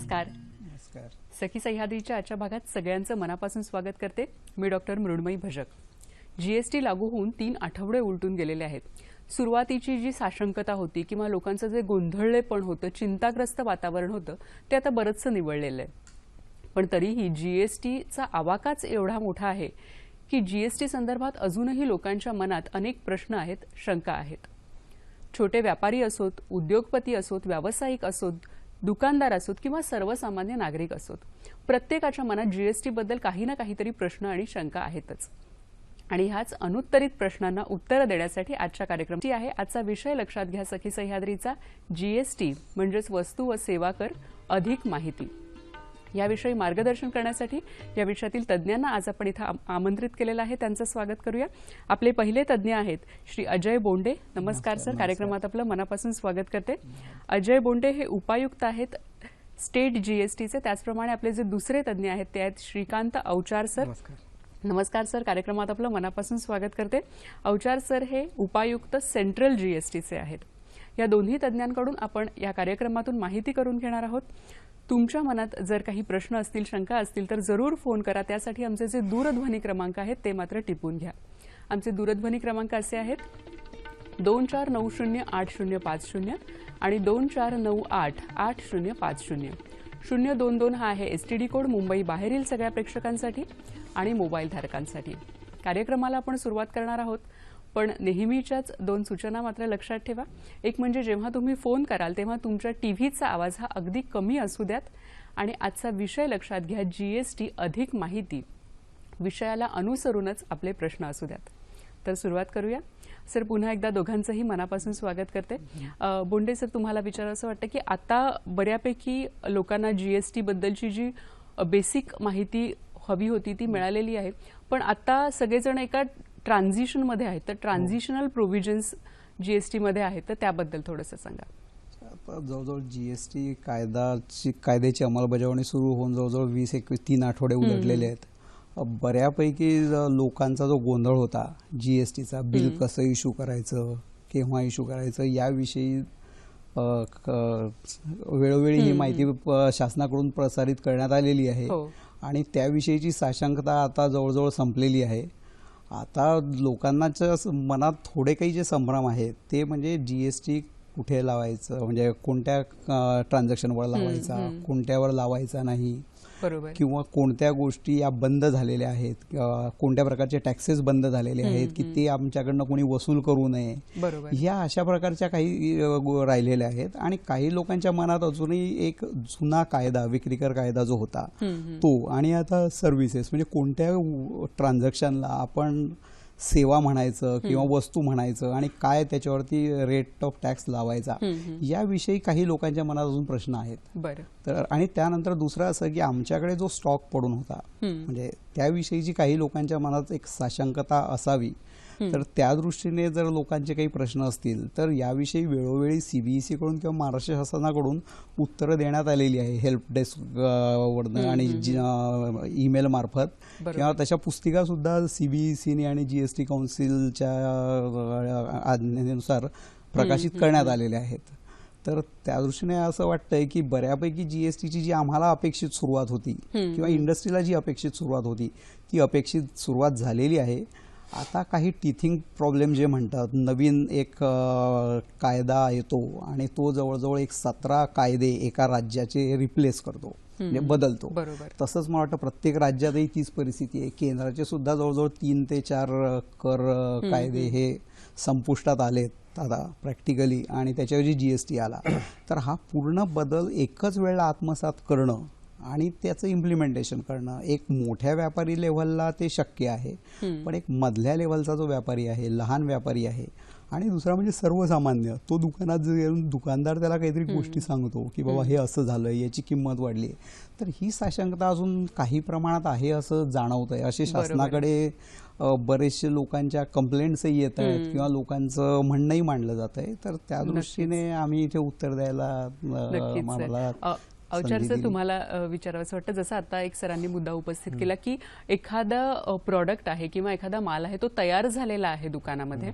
नमस्कार. नमस्कार. सखी सह्याद्रीच्या आजच्या भागात सगळ्यांचं मनापासून स्वागत करते. मी डॉक्टर मृण्मयी भजक. जीएसटी लागू होऊन 3 आठवडे उलटून गेलेले आहेत. सुरुवातीची जी साशंकता होती किंवा लोकांचं जे गोंधळलेपण होतं, चिंताग्रस्त वातावरण होतं, ते आता बरंचसं निवळलेलं आहे. पण तरीही जीएसटीचा आवाकाच एवढा मोठा आहे की जीएसटी संदर्भात अजूनही लोकांच्या मनात अनेक प्रश्न आहेत, शंका आहेत. छोटे व्यापारी असोत, उद्योगपती असोत, व्यावसायिक असोत, दुकानदार असोत किंवा सर्वसामान्य नागरिक असोत, प्रत्येकाच्या मनात जीएसटी बद्दल काही ना काहीतरी प्रश्न आणि शंका आहेतच. आणि ह्याच अनुत्तरित प्रश्नांना उत्तर देण्यासाठी आजच्या कार्यक्रमाची आहे. आजचा विषय लक्षात घ्या सखी सह्याद्रीचा, जीएसटी म्हणजेच वस्तू व सेवा कर, अधिक माहिती. याविषयी मार्गदर्शन करण्यासाठी या विषयातील तज्ज्ञांना आज आपण इथं आमंत्रित केलेलं आहे. त्यांचं स्वागत करूया. आपले पहिले तज्ज्ञ आहेत श्री अजय बोंडे. नमस्कार सर. कार्यक्रमात आपलं मनापासून स्वागत करते. अजय बोंडे हे उपायुक्त आहेत स्टेट जीएसटीचे. त्याचप्रमाणे आपले जे दुसरे तज्ज्ञ आहेत ते आहेत श्रीकांत अवचार सर. नमस्कार सर. कार्यक्रमात आपलं मनापासून स्वागत करते. अवचार सर हे उपायुक्त सेंट्रल जीएसटीचे आहेत. या दोन्ही तज्ज्ञांकडून आपण या कार्यक्रमातून माहिती करून घेणार आहोत. तुमच्या मनात जर काही प्रश्न असतील, शंका असतील तर जरूर फोन करा. त्यासाठी आमचे जे दूरध्वनी क्रमांक आहेत ते मात्र टिपून घ्या. आमचे दूरध्वनी क्रमांक असे आहेत 24908050 आणि 24988050. 022 हा आहे एसटीडी कोड मुंबई बाहेरील सगळ्या प्रेक्षकांसाठी आणि मोबाईल धारकांसाठी. कार्यक्रमाला आपण सुरुवात करणार आहोत, पण नेहमीच्याच 2 सूचना मात्र लक्षात ठेवा. एक म्हणजे जेव्हा तुम्ही फोन कराल तेव्हा तुमच्या टीव्हीचा आवाज हा अगदी कमी असू द्यात. आणि आजचा विषय लक्षात घ्या, जीएसटी अधिक माहिती. विषयाला अनुसरूनच आपले प्रश्न असू द्यात. तर सुरुवात करूया. सर, पुन्हा एकदा दोघांचंही मनापासून स्वागत करते. बोंडे सर, तुम्हाला विचारावंसं वाटतं की आता बऱ्यापैकी लोकांना जीएसटी बद्दलची जी बेसिक माहिती हवी होती ती मिळालेली आहे, पण आता सगळेजण एका ट्रान्झिशनमध्ये आहेत. तर ट्रान्झिशनल प्रोव्हिजन्स जीएसटी मध्ये आहेत, तर त्याबद्दल थोडंसं सांगा. आता जवळजवळ जीएसटी कायद्याची अंमलबजावणी सुरू होऊन जवळजवळ 20-21 3 आठवडे उलटलेले आहेत. बऱ्यापैकी लोकांचा जो गोंधळ होता जीएसटीचा, बिल कसं इश्यू करायचं, केव्हा इश्यू करायचं, याविषयी वेळोवेळी ही माहिती शासनाकडून प्रसारित करण्यात आलेली आहे. आणि त्याविषयीची साशंकता आता जवळजवळ संपलेली आहे. आता लोकांच्या मनात थोडे काही जे संभ्रम आहेत ते म्हणजे जीएसटी कुठे लावायचं, म्हणजे कोणत्या ट्रान्झॅक्शनवर लावायचा, कोणत्यावर लावायचा नाही, बरोबर, किंवा कोणत्या गोष्टी या बंद झालेल्या आहेत, कोणत्या प्रकारचे टॅक्सेस बंद झालेले आहेत की ते आमच्याकडनं कोणी वसूल करू नये, बरोबर, या अशा प्रकारच्या काही राहिलेल्या आहेत. आणि काही लोकांच्या मनात अजूनही एक जुना कायदा, विक्रीकर कायदा जो होता तो, आणि आता सर्व्हिसेस म्हणजे कोणत्या ट्रान्झॅक्शनला आपण सेवा म्हणायचं किंवा वस्तू म्हणायचं आणि काय त्याच्यावरती रेट ऑफ टॅक्स लावायचा, याविषयी काही लोकांच्या मनात अजून प्रश्न आहेत. बरं. तर आणि त्यानंतर दुसरं असं की आमच्याकडे जो स्टॉक पडून होता, म्हणजे त्याविषयीची काही लोकांच्या मनात एक साशंकता असावी. तर त्या दृष्टीने जर लोकांचे काही प्रश्न असतील तर याविषयी वेळोवेळी सीबीएसई कडून किंवा महाराष्ट्र शासनाकडून उत्तरं देण्यात आलेली आहे, हेल्प डेस्क वरनं आणि ईमेल मार्फत, किंवा तशा पुस्तिका सुद्धा सीबीएसईने आणि जीएसटी काउन्सिलच्या आज्ञेनुसार प्रकाशित करण्यात आलेल्या आहेत. तर त्या दृष्टीने असं वाटतंय की बऱ्यापैकी जीएसटीची जी आम्हाला अपेक्षित सुरुवात होती किंवा इंडस्ट्रीला जी अपेक्षित सुरुवात होती ती अपेक्षित सुरुवात झालेली आहे. आता काही टीथिंग प्रॉब्लेम जे म्हणतात, नवीन एक कायदा येतो आणि तो जवळजवळ एक 17 कायदे एका राज्याचे रिप्लेस करतो, म्हणजे बदलतो. तसंच मला वाटतं प्रत्येक राज्यातही तीच परिस्थिती आहे. केंद्राचे सुद्धा जवळजवळ 3 ते 4 कर कायदे हे संपुष्टात आलेत आता प्रॅक्टिकली, आणि त्याच्याऐवजी जीएसटी आला. तर हा पूर्ण बदल एकच वेळेला आत्मसात करणं आणि त्याचं इम्प्लिमेंटेशन करणं, एक मोठ्या व्यापारी लेव्हलला ते शक्य आहे, पण एक मधल्या लेव्हलचा जो व्यापारी आहे, लहान व्यापारी आहे, आणि दुसरा म्हणजे सर्वसामान्य, तो दुकानात येऊन दुकानदार त्याला काहीतरी गोष्टी सांगतो की बाबा हे असं झालं, याची किंमत वाढली, तर ही साशंकता अजून काही प्रमाणात आहे असं जाणवतंय. असे शासनाकडे बरेचसे लोकांच्या कंप्लेंट्सही येत आहेत किंवा लोकांचं म्हणणंही मांडलं जात आहे. तर त्या दृष्टीने आम्ही इथे उत्तर द्यायला मला अवचार सर, तुम्हाला विचारावंसं वाटतं, जसं आता एक सरांनी मुद्दा उपस्थित केला की एखादा प्रोडक्ट आहे किंवा एखादा माल आहे तो तयार झालेला आहे दुकानामध्ये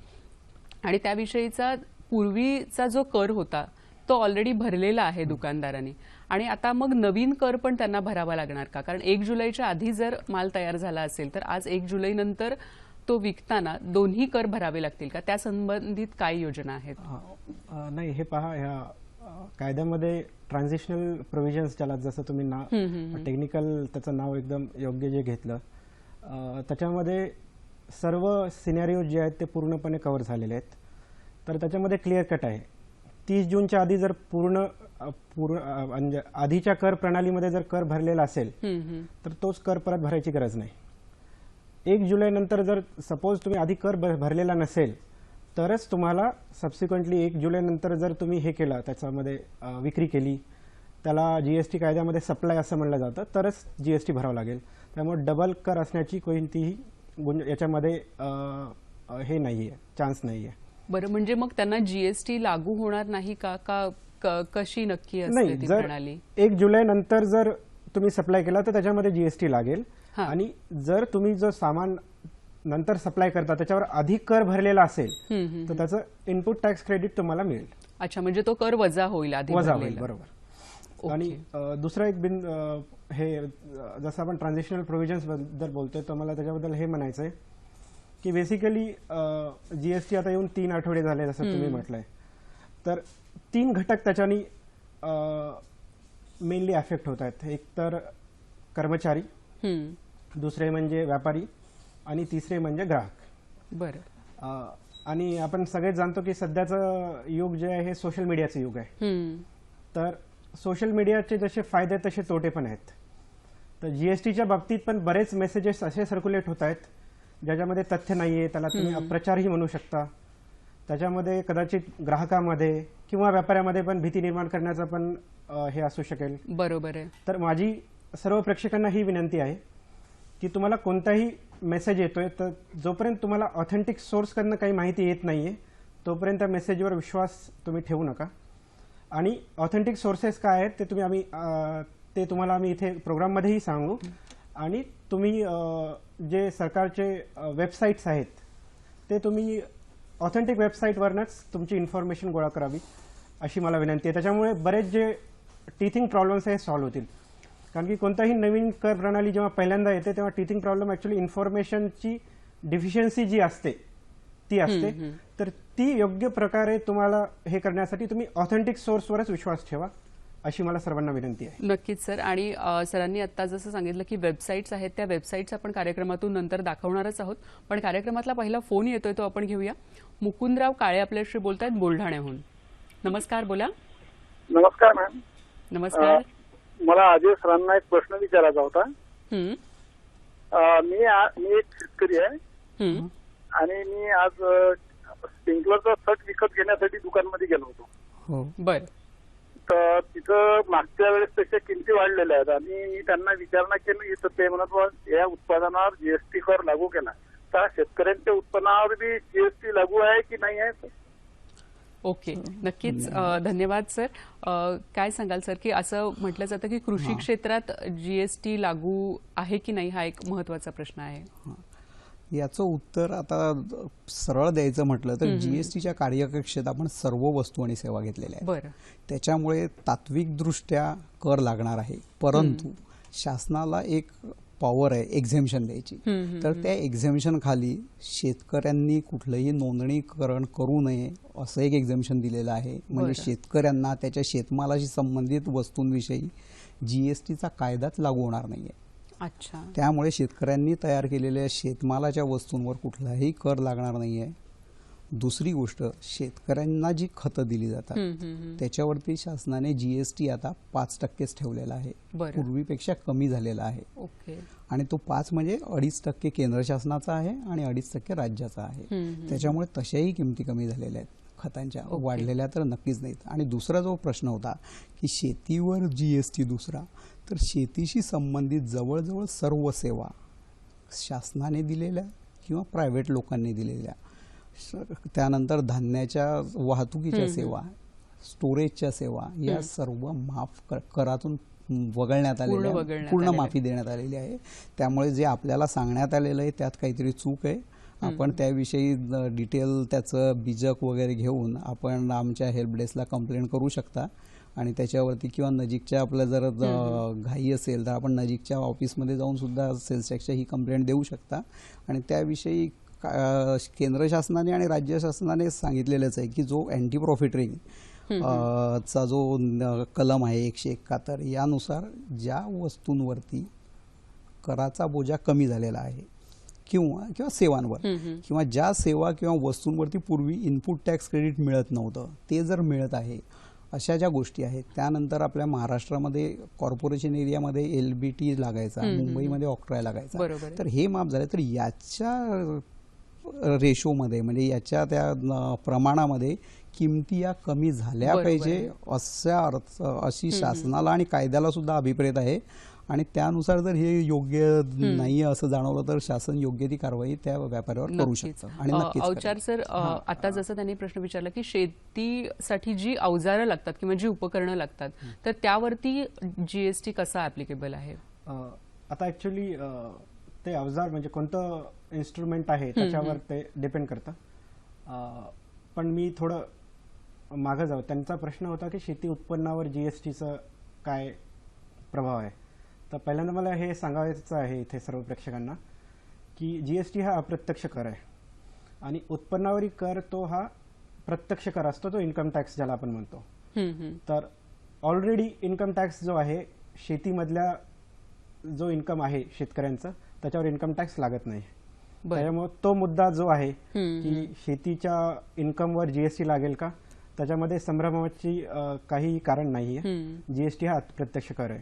आणि त्याविषयीचा पूर्वीचा जो कर होता तो ऑलरेडी भरलेला आहे दुकानदारांनी, आणि आता मग नवीन कर पण त्यांना भरावा लागणार का? कारण 1 जुलैच्या आधी जर माल तयार झाला असेल तर आज 1 जुलै नंतर तो विकताना दोन्ही कर भरावे लागतील का? त्या संबंधित काय योजना आहेत? नाही, हे पहा, ह्या कायद्यामध्ये ट्रान्झिशनल प्रोव्हिजन्स ज्याला जसं तुम्ही टेक्निकल त्याचं नाव एकदम योग्य जे घेतलं, त्याच्यामध्ये सर्व सिनॅरिओ जे आहेत ते पूर्णपणे कव्हर झालेले आहेत. तर त्याच्यामध्ये क्लिअर कट आहे, 30 जूनच्या आधी जर पूर्ण म्हणजे आधीच्या कर प्रणालीमध्ये जर कर भरलेला असेल तर तोच कर परत भरायची गरज नाही. 1 जुलै नंतर जर सपोज तुम्ही आधी कर भरलेला नसेल तरच तुम्हाला सबसिक्वेंटली 1 जुलै नंतर जर तुम्ही हे केलं, त्याच्यामध्ये विक्री केली, त्याला GST कायद्यामध्ये सप्लाय असं म्हणलं जातं, तरच GST भरावं लागेल. त्यामुळे डबल कर असण्याची कोणतीही याच्यामध्ये हे नाही आहे, चान्स नाही आहे. बरं, म्हणजे मग त्यांना GST लागू होणार नाही का? कशी नक्की असते नाही, ती जर प्रणाली? 1 जुलै नंतर जर तुम्ही सप्लाय केला तर त्याच्यामध्ये GST लागेल. आणि जर तुम्ही जो सामान नंतर सप्लाय करता त्याच्यावर आधी कर भरलेला असेल तर त्याचं इनपुट टॅक्स क्रेडिट तुम्हाला मिळेल. अच्छा, म्हणजे तो कर वजा होईल आधी वजा भरलेला. होईल, बरोबर. आणि दुसरा एक हे जसं आपण ट्रान्झिशनल प्रोव्हिजन्स बद्दल बोलतोय तर मला त्याच्याबद्दल हे म्हणायचं आहे की बेसिकली GST आता येऊन 3 आठवडे झाले जसं तुम्ही म्हटलंय, तर 3 घटक त्याच्यानी मेनली अफेक्ट होत आहेत. एक तर कर्मचारी, दुसरे म्हणजे व्यापारी आणि तिसरे म्हणजे ग्राहक. बरं. आणि आपण सगळेच जाणतो की सध्याचं युग जे आहे हे सोशल मीडियाचं युग आहे. तर सोशल मीडियाचे जसे फायदे तसे तोटे पण आहेत. तर GSTच्या बाबतीत पण बरेच मेसेजेस असे सर्क्युलेट होत आहेत ज्याच्यामध्ये तथ्य नाहीये, त्याला तुम्ही अप्रचारही म्हणू शकता. त्याच्यामध्ये कदाचित ग्राहकामध्ये किंवा व्यापाऱ्यामध्ये पण भीती निर्माण करण्याचा पण हे असू शकेल. बरोबर आहे. तर माझी सर्व प्रेक्षकांना ही विनंती आहे की तुम्हाला कोणताही मेसेज येतोय तर जोपर्यंत तुम्हाला ऑथेंटिक सोर्सकडनं काही माहिती येत नाहीये तोपर्यंत त्या मेसेजवर विश्वास तुम्ही ठेवू नका. आणि ऑथेंटिक सोर्सेस काय आहेत ते तुम्हाला आम्ही इथे प्रोग्राममध्येही सांगू. आणि तुम्ही जे सरकारचे वेबसाईट्स आहेत ते तुम्ही ऑथेंटिक वेबसाईटवरनंच तुमची इन्फॉर्मेशन गोळा करावी अशी मला विनंती आहे. त्याच्यामुळे बरेच जे टीथिंग प्रॉब्लेम्स आहेत सॉल्व्ह होतील. कारण की कोणताही नवीन कर प्रणाली जेव्हा पहिल्यांदा येते तेव्हा टीथिंग प्रॉब्लेम ऍक्च्युअली इन्फॉर्मेशनची डिफिशियन्सी जी असते ती असते. तर ती योग्य प्रकारे तुम्हाला हे करण्यासाठी तुम्ही ऑथेंटिक सोर्सवरच विश्वास ठेवा अशी मला सर्वांना विनंती आहे. नक्कीच सर. आणि सरांनी आता जसं सांगितलं की वेबसाईट्स आहेत, त्या वेबसाईट्स आपण कार्यक्रमातून नंतर दाखवणारच आहोत. पण कार्यक्रमातला पहिला फोन येतोय तो आपण घेऊया. मुकुंदराव काळे आपल्याशी बोलतायत बुलढाण्याहून. नमस्कार, बोला. नमस्कार मॅम. नमस्कार. मला अजय सरांना एक प्रश्न विचारायचा होता. मी एक शेतकरी आहे आणि मी आज स्प्रिंकलरचा सेट विकत घेण्यासाठी दुकानमध्ये गेलो होतो. बर. तर तिथं मागच्या वेळेस त्याच्या किमती वाढलेल्या आहेत आणि मी त्यांना विचारणा केली तर ते म्हणत या उत्पादनावर GST कर लागू केला तर शेतकऱ्यांच्या उत्पन्नावर बी GST लागू आहे की नाही आहे? ओके, नक्कीच. धन्यवाद सर. काय सांगाल सर की असं म्हटलं जातं की कृषी क्षेत्रात GST लागू आहे की नाही, हा एक महत्वाचा प्रश्न आहे. याचं उत्तर आता सरळ द्यायचं म्हटलं तर GSTच्या कार्यकक्षेत आपण सर्व वस्तू आणि सेवा घेतलेल्या आहेत. बरं. त्याच्यामुळे तात्विकदृष्ट्या कर लागणार आहे, परंतु शासनाला एक पॉवर आहे एक्झेम्पशन द्यायची. तर त्या एक्झेम्पशन खाली शेतकऱ्यांनी कुठलंही नोंदणीकरण करू नये असं एक एक्झेम्पशन दिलेलं आहे. म्हणजे शेतकऱ्यांना त्याच्या शेतमालाशी संबंधित वस्तूंविषयी GSTचा कायदाच लागू होणार नाहीये. अच्छा. त्यामुळे शेतकऱ्यांनी तयार केलेल्या शेतमालाच्या वस्तूंवर कुठलाही कर लागणार नाहीये. दुसरी गोष्ट, शेतकऱ्यांना जी खतं दिली जातात त्याच्यावरती शासनाने GST आता 5% ठेवलेला आहे. पूर्वीपेक्षा कमी झालेला आहे. ओके. आणि तो 5 म्हणजे 2.5% केंद्र शासनाचा आहे आणि 2.5% राज्याचा आहे. त्याच्यामुळे तशाही किमती कमी झालेल्या आहेत. खतांच्या वाढलेल्या तर नक्कीच नाहीत. आणि दुसरा जो प्रश्न होता की शेतीवर GST दुसरा, तर शेतीशी संबंधित जवळजवळ सर्व सेवा शासनाने दिलेल्या किंवा प्रायव्हेट लोकांनी दिलेल्या, त्यानंतर धान्याच्या वाहतुकीच्या सेवा, स्टोरेजच्या सेवा, या सर्व माफ करातून वगळण्यात आलेल्या, पूर्ण माफी देण्यात आलेली आहे. त्यामुळे जे आपल्याला सांगण्यात आलेलं आहे त्यात काहीतरी चूक आहे आपण त्याविषयी डिटेल त्याचं बीजक वगैरे घेऊन आपण आमच्या हेल्प डेस्कला कंप्लेंट करू शकता आणि त्याच्यावरती किंवा नजीकच्या आपल्या जर घाई असेल तर आपण नजीकच्या ऑफिसमध्ये जाऊन सुद्धा सेल्स टॅक्सच्या ही कंप्लेंट देऊ शकता आणि त्याविषयी केंद्र शासनाने आणि राज्य शासनाने सांगितलेलंच आहे की जो अँटी प्रॉफिटरिंग चा जो कलम आहे 171 यानुसार ज्या वस्तूंवरती कराचा बोजा कमी झालेला आहे किंवा सेवांवर किंवा ज्या सेवा किंवा वस्तूंवरती पूर्वी इनपुट टॅक्स क्रेडिट मिळत नव्हतं ते जर मिळत आहे अशा ज्या गोष्टी आहेत. त्यानंतर आपल्या महाराष्ट्रामध्ये कॉर्पोरेशन एरियामध्ये LBT लागायचा, मुंबईमध्ये ऑक्ट्रॉय लागायचा. तर हे माफ झाले तर याच्या रेशोमध्ये म्हणजे याच्या त्या प्रमाणामध्ये किमती या कमी झाल्या पाहिजे अशी शासनाला आणि कायद्याला सुद्धा अभिप्रेत आहे आणि त्यानुसार जर हे योग्य नाहीये असं जाणवलं तर शासन योग्य ती कारवाई त्या व्यापाऱ्यावर करू शकतं. आणि अवचार सर, आता जसं त्यांनी प्रश्न विचारला की शेतीसाठी जी अवजारं लागतात किंवा जी उपकरणं लागतात तर त्यावरती GST कसा ऍप्लिकेबल आहे? आता ऍक्च्युली ते अवजार म्हणजे कोणतं इन्स्ट्रुमेंट आहे त्याच्यावर ते डिपेंड करतं. पण मी थोडं मागं जाऊ. त्यांचा प्रश्न होता की शेती उत्पन्नावर GSTचा काय प्रभाव आहे. तर पहिल्यांदा मला हे सांगायचं आहे इथे सर्व प्रेक्षकांना की GST हा अप्रत्यक्ष कर आहे आणि उत्पन्नावरील कर तो हा प्रत्यक्ष कर असतो, तो इन्कम टॅक्स ज्याला आपण म्हणतो. तर ऑलरेडी इन्कम टॅक्स जो आहे शेतीमधल्या जो इन्कम आहे शेतकऱ्यांचं त्याच्यावर इन्कम टॅक्स लागत नाही. त्याच्यामुळे तो मुद्दा जो आहे की शेतीच्या इन्कमवर GST लागेल का त्याच्यामध्ये संभ्रमाची काही कारण नाहीये. GST हा अप्रत्यक्ष कर आहे.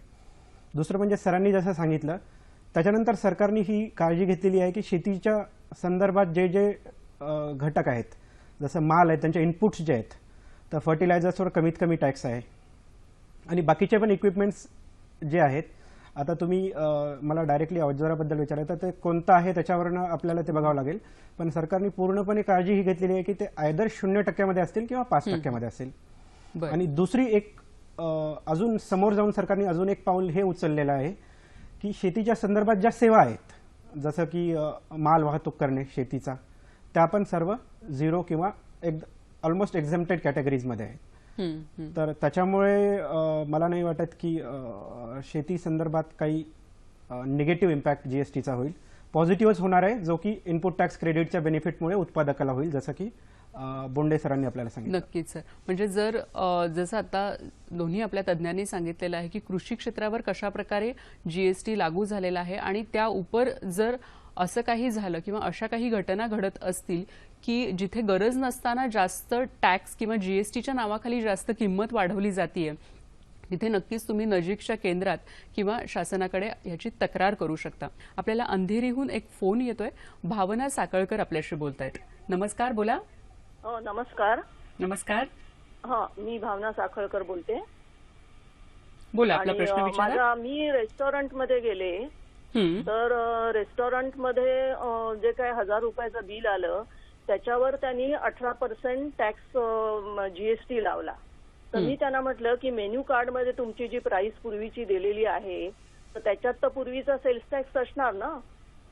दुसरं म्हणजे सरांनी जसं सांगितलं त्याच्यानंतर सरकारने ही काळजी घेतलेली आहे की शेतीच्या संदर्भात जे जे घटक आहेत जसं माल आहे त्यांचे इनपुट्स जे आहेत तर फर्टिलायझर्सवर कमीत कमी टॅक्स आहे आणि बाकीचे पण इक्विपमेंट्स जे आहेत. आता तुम्ही मला डायरेक्टली अवजाराबद्दल विचारायचं ते कोणतं आहे त्याच्यावरनं आपल्याला ते बघावं लागेल. पण सरकारने पूर्णपणे काळजी ही घेतलेली आहे की ते आयदर 0% असतील किंवा 5% असेल. आणि दुसरी एक अजून समोर जाऊन सरकारने अजून एक पाऊल हे उचललेलं आहे की शेतीच्या संदर्भात ज्या सेवा आहेत जसं की माल वाहतूक करणे शेतीचा त्या पण सर्व 0 किंवा ऑलमोस्ट एक्झेम्प्टेड कॅटेगरीजमध्ये आहेत. तर त्याच्यामुळे मला नाही वाटत की शेती संदर्भात काही निगेटिव्ह इम्पॅक्ट GSTचा होईल. पॉझिटिव्हच होणार आहे जो की इनपुट टॅक्स क्रेडिटच्या बेनिफिटमुळे उत्पादकाला होईल जसं की बोंडे सरांनी आपल्याला सांगितलं. नक्कीच सर. म्हणजे जर जसं आता दोन्ही आपल्या तज्ज्ञांनी सांगितलेलं आहे की कृषी क्षेत्रावर कशा प्रकारे GST लागू झालेला आहे आणि त्या उपर जर असं काही झालं किंवा अशा काही घटना घडत असतील की जिथे गरज नसताना जास्त टॅक्स किंवा GSTच्या नावाखाली जास्त किंमत वाढवली जातीये तिथे नक्कीच तुम्ही नजीकच्या केंद्रात किंवा शासनाकडे याची तक्रार करू शकता. आपल्याला अंधेरीहून एक फोन येतोय. भावना साखळकर आपल्याशी बोलतायत. नमस्कार, बोला. नमस्कार. नमस्कार. मी भावना साखळकर बोलते. बोला, आपला प्रश्न विचारा. मी रेस्टॉरंट मध्ये गेले तर रेस्टॉरंट मध्ये जे काय 1000 रुपयाचं बिल आलं त्याच्यावर त्यांनी 18% टॅक्स GST लावला. तर मी त्यांना म्हटलं की मेन्यू कार्ड मध्ये तुमची जी प्राइस पूर्वीची दिलेली आहे तर त्याच्यात तर पूर्वीचा सेल्स टॅक्स असणार ना.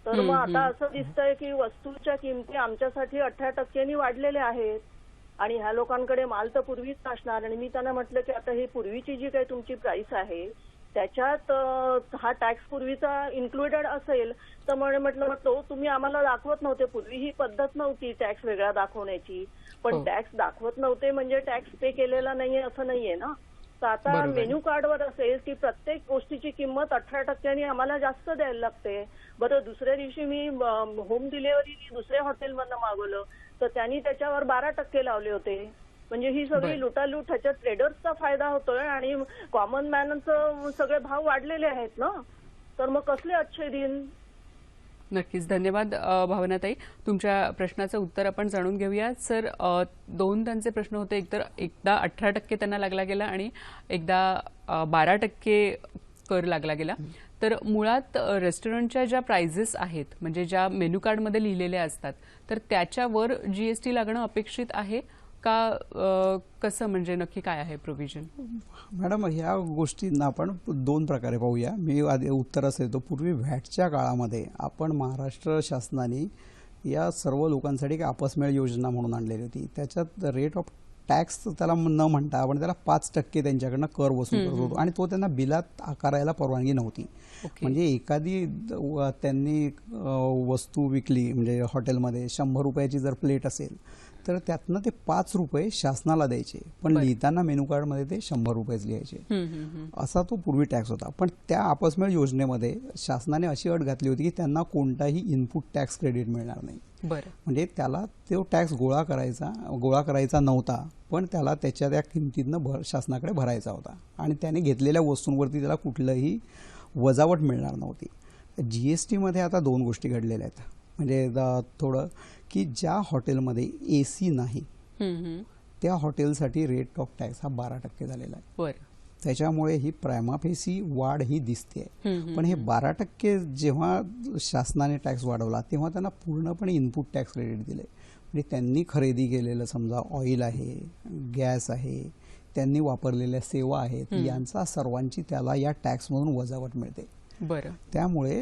तर मग आता असं दिसतंय की वस्तूच्या किमती आमच्यासाठी 18% वाढलेल्या आहेत आणि ह्या लोकांकडे माल तर पूर्वीच असणार. आणि मी त्यांना म्हटलं की आता ही पूर्वीची जी काही तुमची प्राइस आहे त्याच्यात हा टॅक्स पूर्वीचा इन्क्लुडेड असेल तर म्हटलं तुम्ही आम्हाला दाखवत नव्हते. पूर्वी ही पद्धत नव्हती टॅक्स वेगळा दाखवण्याची. पण टॅक्स दाखवत नव्हते म्हणजे टॅक्स पे केलेला नाहीये असं नाहीये ना. तर आता मेन्यू कार्डवर असेल की प्रत्येक गोष्टीची किंमत 18% आम्हाला जास्त द्यायला लागते. बरं, दुसऱ्या दिवशी मी होम डिलिव्हरी दुसऱ्या हॉटेलमधनं मागवलं तर त्यांनी त्याच्यावर 12% लावले होते. म्हणजे ही सगळी लुटालूट ह्याच्यात ट्रेडर्सचा फायदा होतोय आणि कॉमन मॅनचं सगळे भाव वाढलेले आहेत ना. तर मग कसले अच्छे दिन. नक्कीच. धन्यवाद भावनाताई. तुमच्या प्रश्नाचं उत्तर आपण जाणून घेऊया. सर, दोन त्यांचे प्रश्न होते. एकदा 18% त्यांना लागला गेला आणि एकदा 12% कर लागला गेला. तर मुळात रेस्टॉरंटच्या ज्या प्राइजेस आहेत म्हणजे ज्या मेन्यू कार्डमध्ये लिहिलेल्या असतात तर त्याच्यावर GST लागणं अपेक्षित आहे का कसं, म्हणजे नक्की काय आहे प्रोव्हिजन? मॅडम, ह्या गोष्टींना आपण 2 प्रकारे पाहूया. मी आधी उत्तर असं देतो. पूर्वी व्हॅटच्या काळामध्ये आपण महाराष्ट्र शासनाने या सर्व लोकांसाठी एक आपसमेळ योजना म्हणून आणलेली होती. त्याच्यात रेट ऑफ टॅक्स त्याला न म्हणता आपण त्याला 5% त्यांच्याकडनं कर वसूल करत होतो आणि तो त्यांना बिलात आकारायला परवानगी नव्हती. म्हणजे एखादी त्यांनी वस्तू विकली म्हणजे हॉटेलमध्ये 100 रुपयाची जर प्लेट असेल तर त्यातनं ते 5 रुपये शासनाला द्यायचे, पण लिहिताना मेनू कार्डमध्ये ते 100 रुपयेच लिहायचे. असा तो पूर्वी टॅक्स होता. पण त्या आपसमेळ योजनेमध्ये शासनाने अशी अट घातली होती की त्यांना कोणताही इनपुट टॅक्स क्रेडिट मिळणार नाही. म्हणजे त्याला तो टॅक्स गोळा करायचा नव्हता, पण त्याला त्याच्या त्या किमतीतनं शासनाकडे भरायचा होता आणि त्याने घेतलेल्या वस्तूंवरती त्याला कुठलंही वजावट मिळणार नव्हती. GSTमध्ये आता 2 गोष्टी घडलेल्या आहेत. म्हणजे थोडं की ज्या हॉटेलमध्ये AC नाही त्या हॉटेलसाठी रेट ऑफ टॅक्स हा 12% झालेला आहे. त्याच्यामुळे ही प्रायमा फेसी वाढ ही दिसते. पण हे 12% जेव्हा शासनाने टॅक्स वाढवला तेव्हा त्यांना पूर्णपणे इनपुट टॅक्स क्रेडिट दिले. म्हणजे त्यांनी खरेदी केलेलं समजा ऑइल आहे, गॅस आहे, त्यांनी वापरलेल्या सेवा आहेत, यांचा सर्वांची त्याला या टॅक्समधून वजावट मिळते. त्यामुळे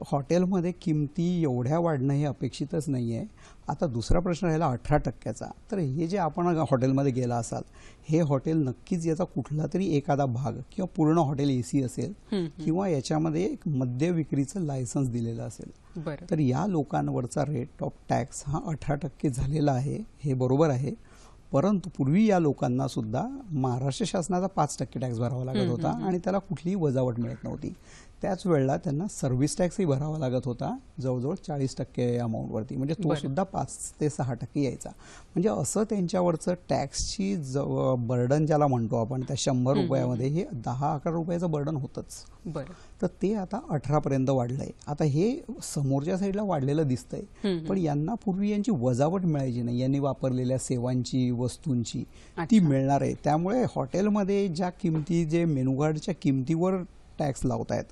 हॉटेलमध्ये किमती एवढ्या वाढणं हे अपेक्षितच नाही आहे. आता दुसरा प्रश्न राहिला 18%चा. तर हे जे आपण हॉटेलमध्ये गेला असाल, हे हॉटेल नक्कीच याचा कुठला तरी एखादा भाग किंवा पूर्ण हॉटेल AC असेल किंवा याच्यामध्ये एक मद्य विक्रीचं लायसन्स दिलेलं असेल. तर या लोकांवरचा रेट ऑफ टॅक्स हा 18% झालेला आहे, हे बरोबर आहे. परंतु पूर्वी या लोकांना सुद्धा महाराष्ट्र शासनाचा 5% टॅक्स भरावा लागत होता आणि त्याला कुठलीही वजावट मिळत नव्हती. त्याच वेळेला त्यांना सर्व्हिस टॅक्सही भरावा लागत होता जवळजवळ 40% अमाऊंटवरती. म्हणजे तो सुद्धा 5 ते 6% यायचा. म्हणजे असं त्यांच्यावरचं टॅक्सची बर्डन ज्याला म्हणतो आपण, त्या 100 रुपयामध्ये हे 10-11 रुपयाचं बर्डन होतंच. तर ते आता 18पर्यंत वाढलंय. आता हे समोरच्या साईडला वाढलेलं दिसतंय, पण यांना पूर्वी यांची वजावट मिळायची नाही. यांनी वापरलेल्या सेवांची, वस्तूंची ती मिळणार आहे. त्यामुळे हॉटेलमध्ये ज्या किमती, जे मेनू कार्डच्या किमतीवर टॅक्स लावतायत,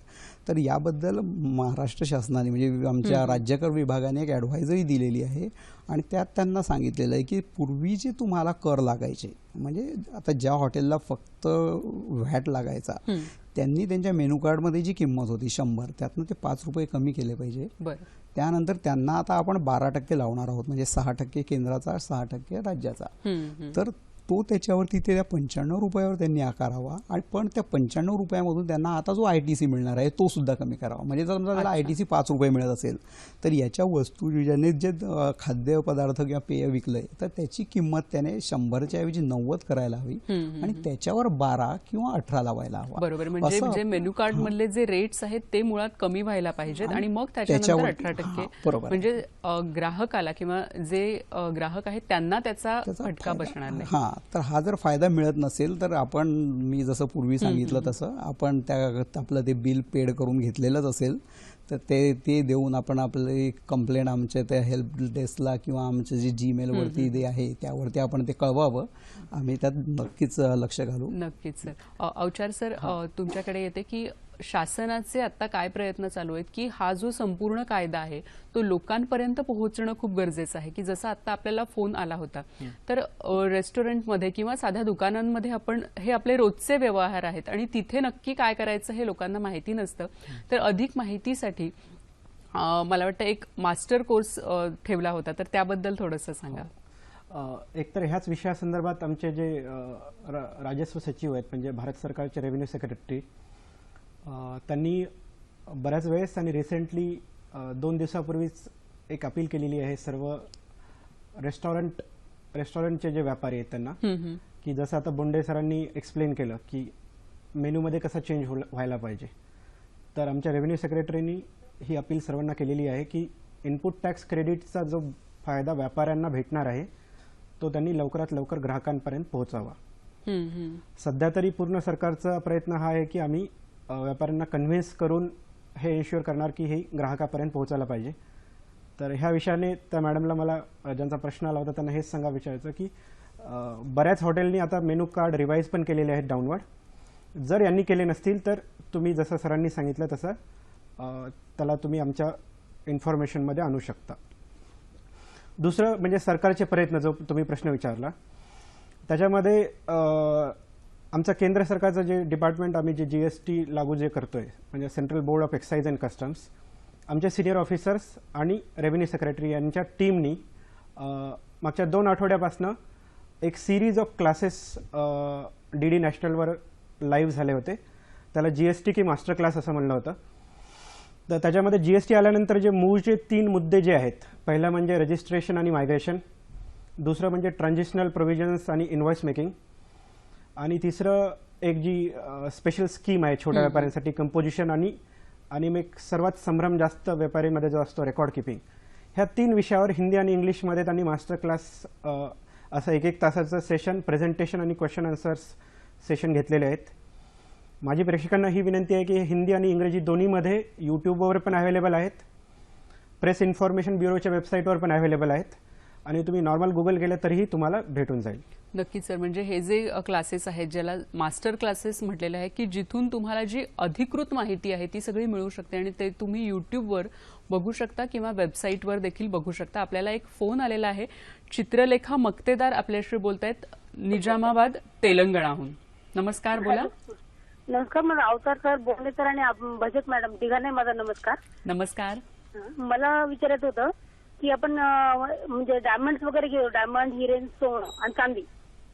तर याबद्दल महाराष्ट्र शासनाने म्हणजे आमच्या राज्यकर विभागाने एक ॲडव्हायझरी दिलेली आहे आणि त्यात त्यांना सांगितलेलं आहे की पूर्वी जे तुम्हाला कर लागायचे, म्हणजे आता ज्या हॉटेलला फक्त व्हॅट लागायचा, त्यांनी त्यांच्या मेनू कार्डमध्ये जी किंमत होती 100, त्यातनं ते 5 रुपये कमी केले पाहिजे. त्यानंतर त्यांना आता आपण 12% लावणार आहोत, म्हणजे 6% केंद्राचा, 6% राज्याचा. तर तो त्याच्यावरती ते त्या 95 रुपयावर त्यांनी आकारावा आणि पण त्या 95 रुपयामधून त्यांना आता जो ITC मिळणार आहे तो सुद्धा कमी करावा. म्हणजे जर समजा त्याला ITC 5 रुपये मिळत असेल तर याच्या वस्तू ज्याने जे खाद्यपदार्थ किंवा पेय विकलंय तर त्याची किंमत त्याने 100च्या ऐवजी 90 करायला हवी आणि त्याच्यावर 12 किंवा 18 लावायला हवा. बरोबर. म्हणजे जे मेनू कार्ड मधले जे रेट्स आहेत ते मुळात कमी व्हायला पाहिजेत आणि मग त्याच्यानंतर 18%. म्हणजे ग्राहकाला किंवा जे ग्राहक आहेत त्यांना त्याचा फटका बसणार नाही. तर हा जर फायदा मिळत नसेल तर आपण, मी जसं पूर्वी सांगितलं तसं, आपण आपलं ते बिल पेड करून घेतलेलंच असेल तर ते देऊन आपण आपली कंप्लेंट आमच्या त्या हेल्प डेस्कला किंवा आमचं जे Gmail वरती ते आहे त्यावरती आपण ते कळवावं. आम्ही त्यात नक्कीच लक्ष घालू. नक्कीच सर. अवचार सर, तुमच्याकडे येते की शासनाचे आता काय प्रयत्न चालू आहेत की हा जो संपूर्ण कायदा आहे तो लोकांपर्यंत पोहोचणं खूप गरजेचं आहे. की जसं आता आपल्याला फोन आला होता, तर रेस्टॉरंटमध्ये किंवा साध्या दुकानांमध्ये आपण, हे आपले रोजचे व्यवहार आहेत आणि तिथे नक्की काय करायचं हे लोकांना माहिती नसतं. तर अधिक माहितीसाठी मला वाटतं एक मास्टर कोर्स ठेवला होता, तर त्याबद्दल थोडंसं सांगा. एकतर ह्याच विषयासंदर्भात आमचे जे राजस्व सचिव आहेत, म्हणजे भारत सरकारचे रेव्हेन्यू सेक्रेटरी, त्यांनी बऱ्याच वेळेस आणि रिसेंटली 2 दिवसापूर्वीच एक अपील केलेली आहे सर्व रेस्टॉरंटचे जे व्यापारी आहेत त्यांना, की जसं आता बोंडे सरांनी एक्सप्लेन केलं की मेनूमध्ये कसा चेंज व्हायला पाहिजे. तर आमच्या रेव्हेन्यू सेक्रेटरीनी ही अपील सर्वांना केलेली आहे की इनपुट टॅक्स क्रेडिटचा जो फायदा व्यापाऱ्यांना भेटणार आहे तो त्यांनी लवकरात लवकर ग्राहकांपर्यंत पोहोचावा. सध्या तरी पूर्ण सरकारचा प्रयत्न हा आहे की आम्ही व्यापाऱ्यांना कन्व्हिन्स करून हे इन्श्युअर करणार की हे ग्राहकापर्यंत पोहोचायला पाहिजे. तर ह्या विषयाने त्या मॅडमला, मला ज्यांचा प्रश्न आला होता त्यांना हेच सांगा विचारायचं की बऱ्याच हॉटेलनी आता मेनू कार्ड रिवाईज पण केलेले आहेत डाऊनवर्ड. जर यांनी केले नसतील तर तुम्ही जसं सरांनी सांगितलं तसं त्याला तुम्ही आमच्या इन्फॉर्मेशनमध्ये आणू शकता. दुसरं म्हणजे सरकारचे प्रयत्न, जो तुम्ही प्रश्न विचारला त्याच्यामध्ये आमचं केंद्र सरकारचं जे डिपार्टमेंट, आम्ही जे GST लागू जे करतोय, म्हणजे central board of excise and customs, आमचे सिनियर ऑफिसर्स आणि रेव्हेन्यू सेक्रेटरी यांच्या टीमनी मागच्या 2 आठवड्यापासून एक सिरीज ऑफ क्लासेस DD नॅशनलवर लाईव्ह झाले होते. त्याला GST की मास्टर क्लास असं म्हणलं होतं. तर त्याच्यामध्ये GST आल्यानंतर जे मूळचे 3 मुद्दे जे आहेत, पहिला म्हणजे रजिस्ट्रेशन आणि मायग्रेशन, दुसरं म्हणजे ट्रान्झिशनल प्रोव्हिजन्स आणि इनव्हॉइस मेकिंग, आणि तिसरं एक जी स्पेशल स्कीम आहे छोट्या व्यापाऱ्यांसाठी, कंपोजिशन आणि मग सर्वात संभ्रम जास्त व्यापारीमध्ये जो असतो रेकॉर्ड किपिंग. ह्या 3 विषयावर हिंदी आणि इंग्लिशमध्ये त्यांनी मास्टर क्लास असं 1-1 तासाचं सेशन, प्रेझेंटेशन आणि क्वेश्चन आन्सर्स सेशन घेतलेले आहेत. माझी प्रेक्षकांना ही विनंती आहे की हिंदी आणि इंग्रजी दोन्हीमध्ये यूट्यूबवर पण अवेलेबल आहेत, प्रेस इन्फॉर्मेशन ब्युरोच्या वेबसाईटवर पण अवेलेबल आहेत, आणि तुम्ही नॉर्मल गुगल केलं तरीही तुम्हाला भेटून जाईल. नक्कीच सर. म्हणजे हे जे क्लासेस आहेत, ज्याला मास्टर क्लासेस म्हटलेलं आहे, की जिथून तुम्हाला जी अधिकृत माहिती आहे ती सगळी मिळू शकते आणि ते तुम्ही यूट्यूबवर बघू शकता किंवा वेबसाईटवर देखील बघू शकता. आपल्याला एक फोन आलेला आहे. चित्रलेखा मक्तेदार आपल्याशी बोलतायत, निजामाबाद, तेलंगणाहून. नमस्कार, बोला. नमस्कार. मला अवतार सर, बोंडे सर आणि भजक मॅडम तिघांना माझा नमस्कार. नमस्कार. मला विचारायचं होतं की आपण म्हणजे डायमंड्स वगैरे घेऊ, डायमंड, हिरे, सोनं आणि चांदी,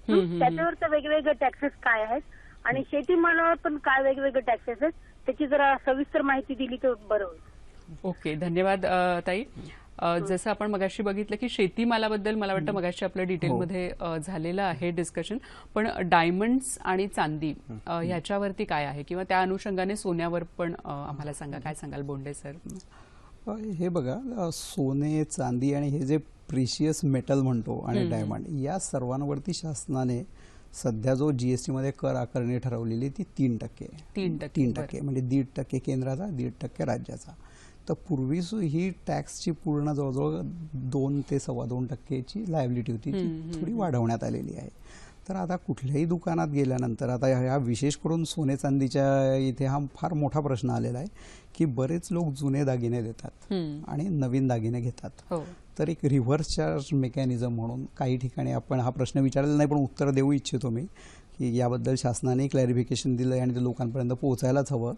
त्याच्यावर वेगवेगळे टॅक्सेस काय आहेत आणि शेतीमालावर पण काय वेगवेगळे टॅक्सेस आहेत, त्याची जरा सविस्तर माहिती दिली तर बरं होईल. ओके, धन्यवाद ताई. जसं आपण मगाशी बघितलं की शेतीमालाबद्दल मला वाटतं मगाशी आपलं डिटेलमध्ये झालेलं आहे डिस्कशन, पण डायमंड्स आणि चांदी ह्याच्यावरती काय आहे, किंवा त्या अनुषंगाने सोन्यावर पण आम्हाला सांगा, काय सांगाल बोंडे सर? हे बघा, सोने, चांदी आणि हे जे प्रिशियस मेटल म्हणतो आणि डायमंड, या सर्वांवरती शासनाने सध्या जो GST मध्ये कर आकारणी ठरवलेली ती 3% आहे. 3% म्हणजे 1.5% केंद्राचा, 1.5% राज्याचा. तर पूर्वी ही टॅक्सची पूर्ण जवळजवळ 2 ते 2.25% लायबिलिटी होती, ती थोडी वाढवण्यात आलेली आहे. तर आता कुठल्याही दुकानात गेल्यानंतर, आता ह्या विशेष करून सोने चांदीच्या इथे हा फार मोठा प्रश्न आलेला आहे की बरेच लोक जुने दागिने देतात आणि नवीन दागिने घेतात. तर एक रिव्हर्स चार्ज मेकॅनिझम म्हणून काही ठिकाणी आपण हा प्रश्न विचारलेला नाही, पण उत्तर देऊ इच्छितो मी की याबद्दल शासनाने क्लॅरिफिकेशन दिलंय आणि ते लोकांपर्यंत पोहोचायलाच हवं.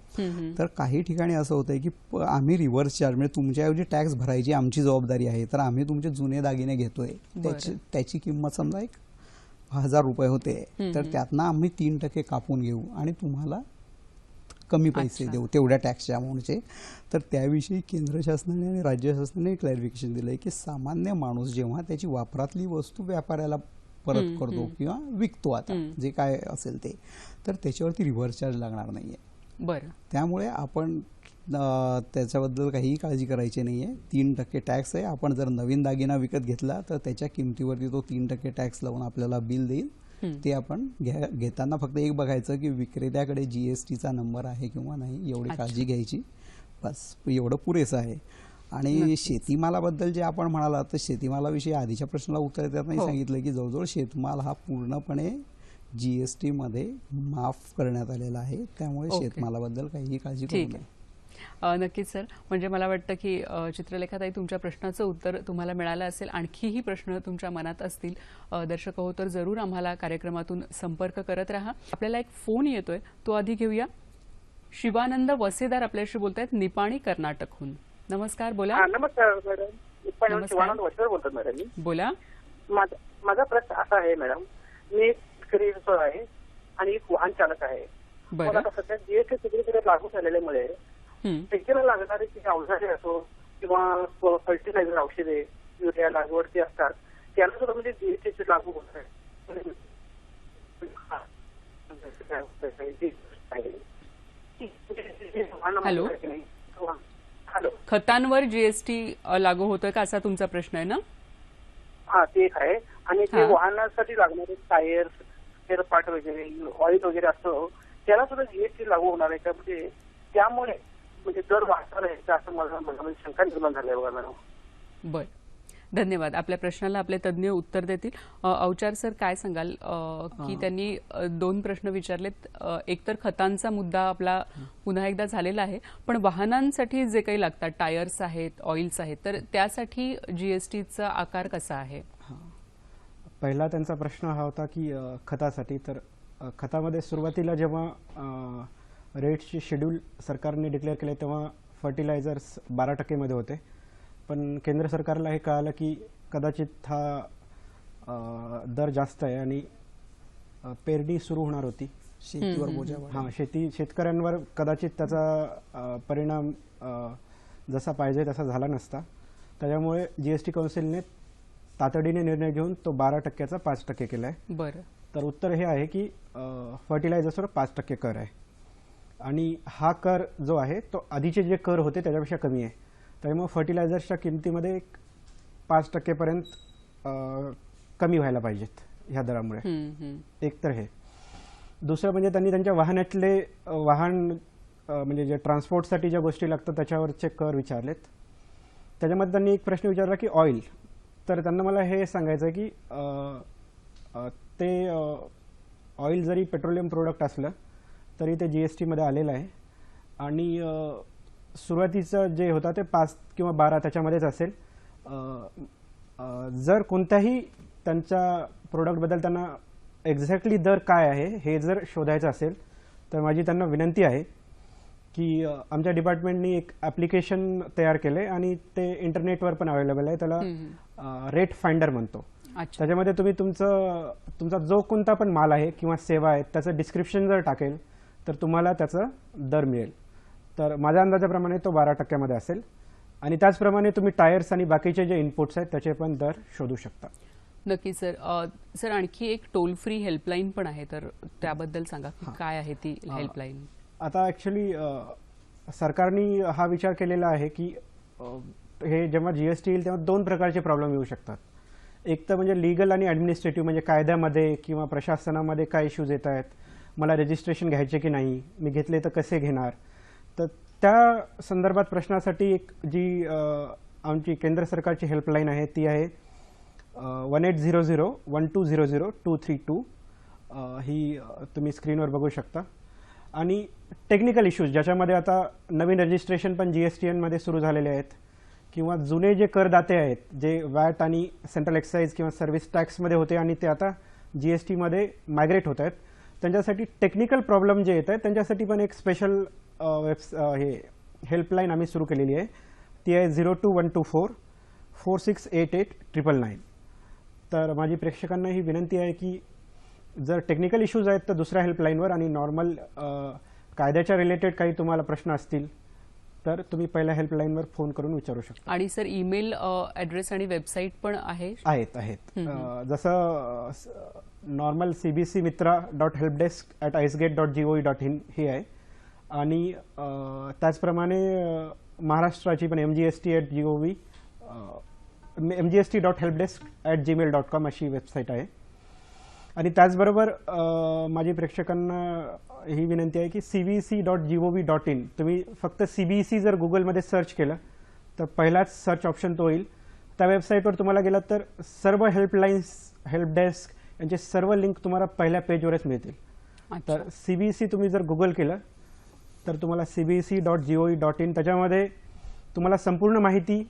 तर काही ठिकाणी असं होतंय की आम्ही रिव्हर्स चार्ज, म्हणजे तुमच्याऐवजी टॅक्स भरायची आमची जबाबदारी आहे, तर आम्ही तुमचे जुने दागिने घेतोय, त्याची किंमत समजा 1,000 रुपये होते, तर त्यातनं आम्ही 3% कापून घेऊ आणि तुम्हाला कमी पैसे देऊ तेवढ्या टॅक्सच्या अमाऊंटचे. तर त्याविषयी केंद्र शासनाने आणि राज्य शासनाने क्लॅरिफिकेशन दिलंय की सामान्य माणूस जेव्हा त्याची वापरातली वस्तू व्यापाऱ्याला परत करतो किंवा विकतो, आता जे काय असेल ते, तर त्याच्यावरती रिव्हर्स चार्ज लागणार नाहीये. बरं. त्यामुळे आपण त्याच्याबद्दल काहीही काळजी करायची नाहीये. 3% टॅक्स आहे. आपण जर नवीन दागिना विकत घेतला तर त्याच्या किमतीवरती तो 3% टॅक्स लावून आपल्याला बिल देईल. ते आपण घेताना फक्त एक बघायचं की विक्रेत्याकडे GSTचा नंबर आहे किंवा नाही, एवढी काळजी घ्यायची, बस एवढं पुरेसं आहे. आणि शेतीमालाबद्दल जे आपण म्हणाला, तर शेतीमालाविषयी आधीच्या प्रश्नाला उत्तर देताना सांगितलं की जवळजवळ शेतमाल हा पूर्णपणे GST मध्ये माफ करण्यात आलेला आहे. त्यामुळे शेतमालाबद्दल काहीही काळजी करू नये. नक्कीच सर. म्हणजे मला वाटतं की चित्रलेखाताई, तुमच्या प्रश्नाचं उत्तर तुम्हाला मिळालं असेल. आणखीही प्रश्न तुमच्या मनात असतील दर्शक हो, तर जरूर आम्हाला कार्यक्रमातून संपर्क करत राहा. आपल्याला एक फोन येतोय, तो आधी घेऊया. शिवानंद वसेदार आपल्याशी बोलतायत, निपाणी, कर्नाटकहून. नमस्कार, बोला. नमस्कार मॅडम, शिवानंद वसेदार बोलतात मॅडम. बोला. माझा प्रश्न असा आहे मॅडम, मी शेतकरी आहे आणि एक वाहन चालक आहे. मला सध्या GST सगळीकडे लागू झालेल्यामुळे शेतीला लागणारे जे अवजारे असो किंवा फर्टिलायझर, औषधे, युरिया लागवडती असतात, त्याला सुद्धा म्हणजे GST लागू होत आहे. हॅलो, खतांवर GST लागू होतोय का, असा तुमचा प्रश्न आहे ना? हा, ते एक आहे. आणि ते वाहनासाठी लागणारे टायर, स्पेअर पार्ट वगैरे, ऑइल वगैरे असतं, त्याला सुद्धा GST लागू होणार आहे का? म्हणजे त्यामुळे म्हणजे दर वाढणार आहे का, असं मला शंका निर्माण झाली आहे बघा मॅडम. बर, धन्यवाद. आपल्या प्रश्नाला आपले तज्ज्ञ उत्तर देतील. अवचार सर, काय सांगाल की त्यांनी 2 प्रश्न विचारलेत. एक तर खतांचा मुद्दा आपला पुन्हा एकदा झालेला आहे, पण वाहनांसाठी जे काही लागतात, टायर्स आहेत, ऑइल्स आहेत, तर त्यासाठी GSTचा आकार कसा आहे? पहिला त्यांचा प्रश्न हा होता की खतासाठी. तर खतामध्ये सुरुवातीला जेव्हा रेट्सचे शेड्यूल सरकारने डिक्लेअर केले तेव्हा फर्टिलायझर्स 12% होते, पण केंद्र सरकारला हे कळालं की कदाचित हा दर जास्त आहे आणि पेरणी सुरू होणार होती, शेतीवर बोजा हां, शेतकऱ्यांवर कदाचित त्याचा परिणाम जसा पाहिजे तसा झाला नसता. त्याच्यामुळे GST काउन्सिलने तातडीने निर्णय घेऊन तो 12%चा 5% केला आहे. बरं. तर उत्तर हे आहे की फर्टिलायझर्सवर 5% कर आहे आणि हा कर जो आहे तो आधीचे जे कर होते त्याच्यापेक्षा कमी आहे. त्यामुळे फर्टिलायझर्सच्या किमतीमध्ये 5%पर्यंत कमी व्हायला पाहिजेत ह्या दरामुळे. एक तर हे. दुसरं म्हणजे त्यांनी त्यांच्या वाहनातले म्हणजे जे ट्रान्सपोर्टसाठी ज्या गोष्टी लागतात त्याच्यावरचे कर विचारलेत. त्याच्यामध्ये त्यांनी एक प्रश्न विचारला की ऑइल. तर त्यांना मला हे सांगायचं आहे की ते ऑइल जरी पेट्रोलियम प्रोडक्ट असलं तरी ते GSTमध्ये आलेलं आहे आणि सुरुवातीचं जे होतं ते 5 किंवा 12 त्याच्यामध्येच असेल. जर कोणत्याही त्यांच्या प्रोडक्टबद्दल त्यांना एक्झॅक्टली दर काय आहे हे जर शोधायचं असेल तर माझी त्यांना विनंती आहे की आमच्या डिपार्टमेंटनी एक ॲप्लिकेशन तयार केलं आहे आणि ते इंटरनेटवर पण अवेलेबल आहे. त्याला रेट फाइंडर म्हणतो. त्याच्यामध्ये तुम्ही तुमचा जो कोणता पण माल आहे किंवा सेवा आहे त्याचं डिस्क्रिप्शन जर टाकेल तर तुम्हाला त्याचा दर मिळेल. तर माझ्या अंदाजाप्रमाणे तो 12%मध्ये असेल आणि त्याचप्रमाणे तुम्ही टायर्स आणि बाकीचे जे इनपुट्स आहेत त्याचे पण दर शोधू शकता. नक्की सर. सर आणखी एक टोल फ्री हेल्पलाईन पण आहे, तर त्याबद्दल सांगा काय आहे ती हेल्पलाईन. आता ॲक्च्युली सरकारने हा विचार केलेला आहे की हे जेव्हा GST येईल तेव्हा 2 प्रकारचे प्रॉब्लेम येऊ शकतात. एक तर म्हणजे लीगल आणि ॲडमिनिस्ट्रेटिव्ह, म्हणजे कायद्यामध्ये किंवा प्रशासनामध्ये काय इश्यूज येत आहेत, मला रजिस्ट्रेशन घ्यायचे की नाही, मी घेतले तर कसे घेणार. तर त्या संदर्भात प्रश्नासाठी एक जी आमची केंद्र सरकारची हेल्पलाईन आहे ती आहे 1800-1200-232. ही तुम्ही स्क्रीनवर बघू शकता. आणि टेक्निकल इश्यूज ज्याच्यामध्ये आता नवीन रजिस्ट्रेशन पण GSTमध्ये सुरू झालेले आहेत किंवा जुने जे करदाते आहेत जे वॅट आणि सेंट्रल एक्साईज किंवा सर्व्हिस टॅक्समध्ये होते आणि ते आता GSTमध्ये मायग्रेट होत आहेत, त्यांच्यासाठी टेक्निकल प्रॉब्लेम जे येत आहेत त्यांच्यासाठी पण एक स्पेशल हे हेल्पलाईन आम्ही सुरू केलेली आहे. ती आहे 02-124-4688-999. तर माझी प्रेक्षकांना ही विनंती आहे की जर टेक्निकल इश्यूज आहेत तर दुसऱ्या हेल्पलाईनवर आणि नॉर्मल कायद्याच्या रिलेटेड काही तुम्हाला प्रश्न असतील तर तुम्ही पहिल्या हेल्पलाईनवर फोन करून विचारू शकता. आणि सर ईमेल ॲड्रेस आणि वेबसाईट पण आहेत. जसं नॉर्मल cbcmitra.helpdesk@icegate.gov.in हे आहे आणि त्याचप्रमाणे महाराष्ट्राची पण mgst.helpdesk@gmail.com अशी वेबसाईट आहे. आणि त्याचबरोबर माझी प्रेक्षकांना ही विनंती आहे की cbc.gov.in तुम्ही फक्त CBC जर गुगलमध्ये सर्च केलं तर पहिलाच सर्च ऑप्शन तो होईल. त्या वेबसाईटवर तुम्हाला गेलात तर सर्व हेल्पलाईन्स, हेल्प डेस्क यांचे सर्व लिंक तुम्हाला पहिल्या पेजवरच मिळतील. तर CBC तुम्ही जर गुगल केलं तर तुम्हाला cbc.gov.in त्याच्यामध्ये तुम्हाला संपूर्ण माहिती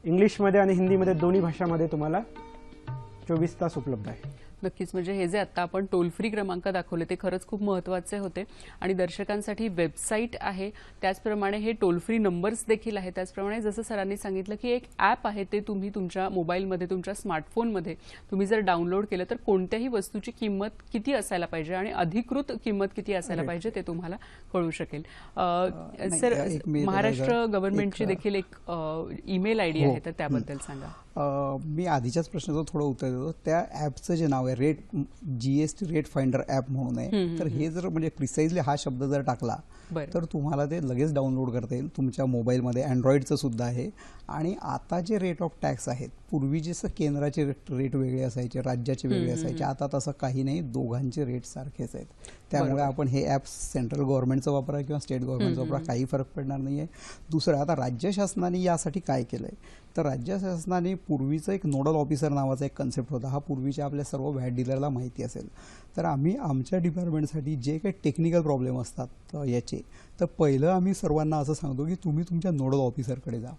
इंग्लिशमध्ये आणि हिंदीमध्ये दोन्ही भाषामध्ये तुम्हाला 24 तास उपलब्ध आहे. नक्कीच. म्हणजे हे जे आता आपण टोल फ्री क्रमांक दाखवले ते खरंच खूप महत्त्वाचे होते आणि दर्शकांसाठी वेबसाईट आहे, त्याचप्रमाणे हे टोल फ्री नंबर्स देखील आहे. त्याचप्रमाणे जसं सरांनी सांगितलं की एक ॲप आहे ते तुम्ही तुमच्या मोबाईलमध्ये, तुमच्या स्मार्टफोनमध्ये तुम्ही जर डाउनलोड केलं तर कोणत्याही वस्तूची किंमत किती असायला पाहिजे आणि अधिकृत किंमत किती असायला पाहिजे ते तुम्हाला कळू शकेल. सर, महाराष्ट्र गव्हर्नमेंटची देखील एक ईमेल ID आहे, तर त्याबद्दल सांगा. मी आधीच्याच प्रश्नाचं थोडं उत्तर देतो. त्या ॲपचं जे नाव आहे GST रेट फाइंडर ॲप म्हणून आहे. तर हे जर म्हणजे प्रिसाइजली हा शब्द जर टाकला तर तुम्हाला ते लगेच डाउनलोड करता येईल. तुमच्या मोबाईलमध्ये अँड्रॉइडचं सुद्धा आहे. आणि आता जे रेट ऑफ टॅक्स आहेत, पूर्वी जसं केंद्राचे रेट वेगळे असायचे, राज्याचे वेगळे असायचे, आता तसं काही नाही, दोघांचे रेट सारखेच आहेत. त्यामुळे आपण हे ॲप सेंट्रल गव्हर्नमेंटचं वापरा किंवा स्टेट गव्हर्नमेंटचं वापरा, काही फरक पडणार नाही आहे. दुसरं, आता राज्य शासनाने यासाठी काय केलं आहे तर राज्य शासनाने पूर्वीचं एक नोडल ऑफिसर नावाचा एक कन्सेप्ट होता. हा पूर्वीच्या आपल्या सर्व व्हॅट डीलरला माहिती असेल. तर आम्ही आमच्या डिपार्टमेंटसाठी जे काही टेक्निकल प्रॉब्लेम असतात याचे, तर पहिलं आम्ही सर्वांना असं सांगतो की तुम्ही तुमच्या नोडल ऑफिसरकडे जा,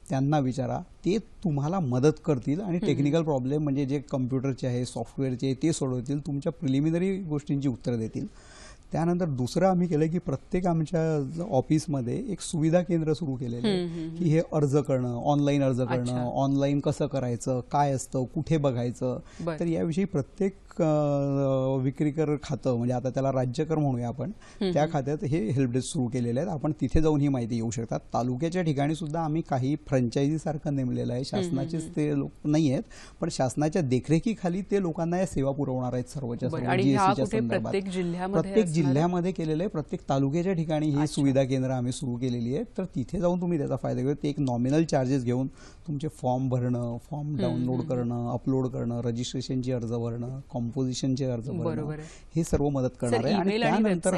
त्यांना विचारा, ते तुम्हाला मदत करतील आणि टेक्निकल प्रॉब्लेम म्हणजे जे कम्प्युटरचे आहे, सॉफ्टवेअरचे ते सोडवतील, तुमच्या प्रिलिमिनरी गोष्टींची उत्तरं देतील. त्यानंतर दुसरं आम्ही केलं की प्रत्येक आमच्या ऑफिसमध्ये एक सुविधा केंद्र सुरू केलेलं आहे की हे अर्ज करणं, ऑनलाईन अर्ज करणं, ऑनलाईन कसं करायचं, काय असतं, कुठे बघायचं. तर याविषयी प्रत्येक विक्रीकर खातं, म्हणजे आता त्याला राज्यकर म्हणूया आपण, त्या खात्यात हे हेल्प डेस्क सुरू केलेले आहेत. आपण तिथे जाऊन ही माहिती घेऊ शकतात. तालुक्याच्या ठिकाणी सुद्धा आम्ही काही फ्रँचायझी सारखं नेमलेलं आहे. शासनाचेच ते लोक नाही आहेत, पण शासनाच्या देखरेखीखाली ते लोकांना या सेवा पुरवणार आहेत सर्वच्या सर्व जीएसटीच्या संदर्भात. प्रत्येक जिल्ह्यामध्ये केलेलं आहे. प्रत्येक तालुक्याच्या ठिकाणी ही सुविधा केंद्र आम्ही सुरू केलेली आहे. तर तिथे जाऊन तुम्ही त्याचा फायदा घेऊ. ते एक नॉमिनल चार्जेस घेऊन तुमचे फॉर्म भरणं, फॉर्म डाउनलोड करणं, अपलोड करणं, रजिस्ट्रेशनचे अर्ज भरणं, कॉम्पोजिशनचे अर्ज भरणं, हे सर्व मदत करणार आहे. आणि त्यानंतर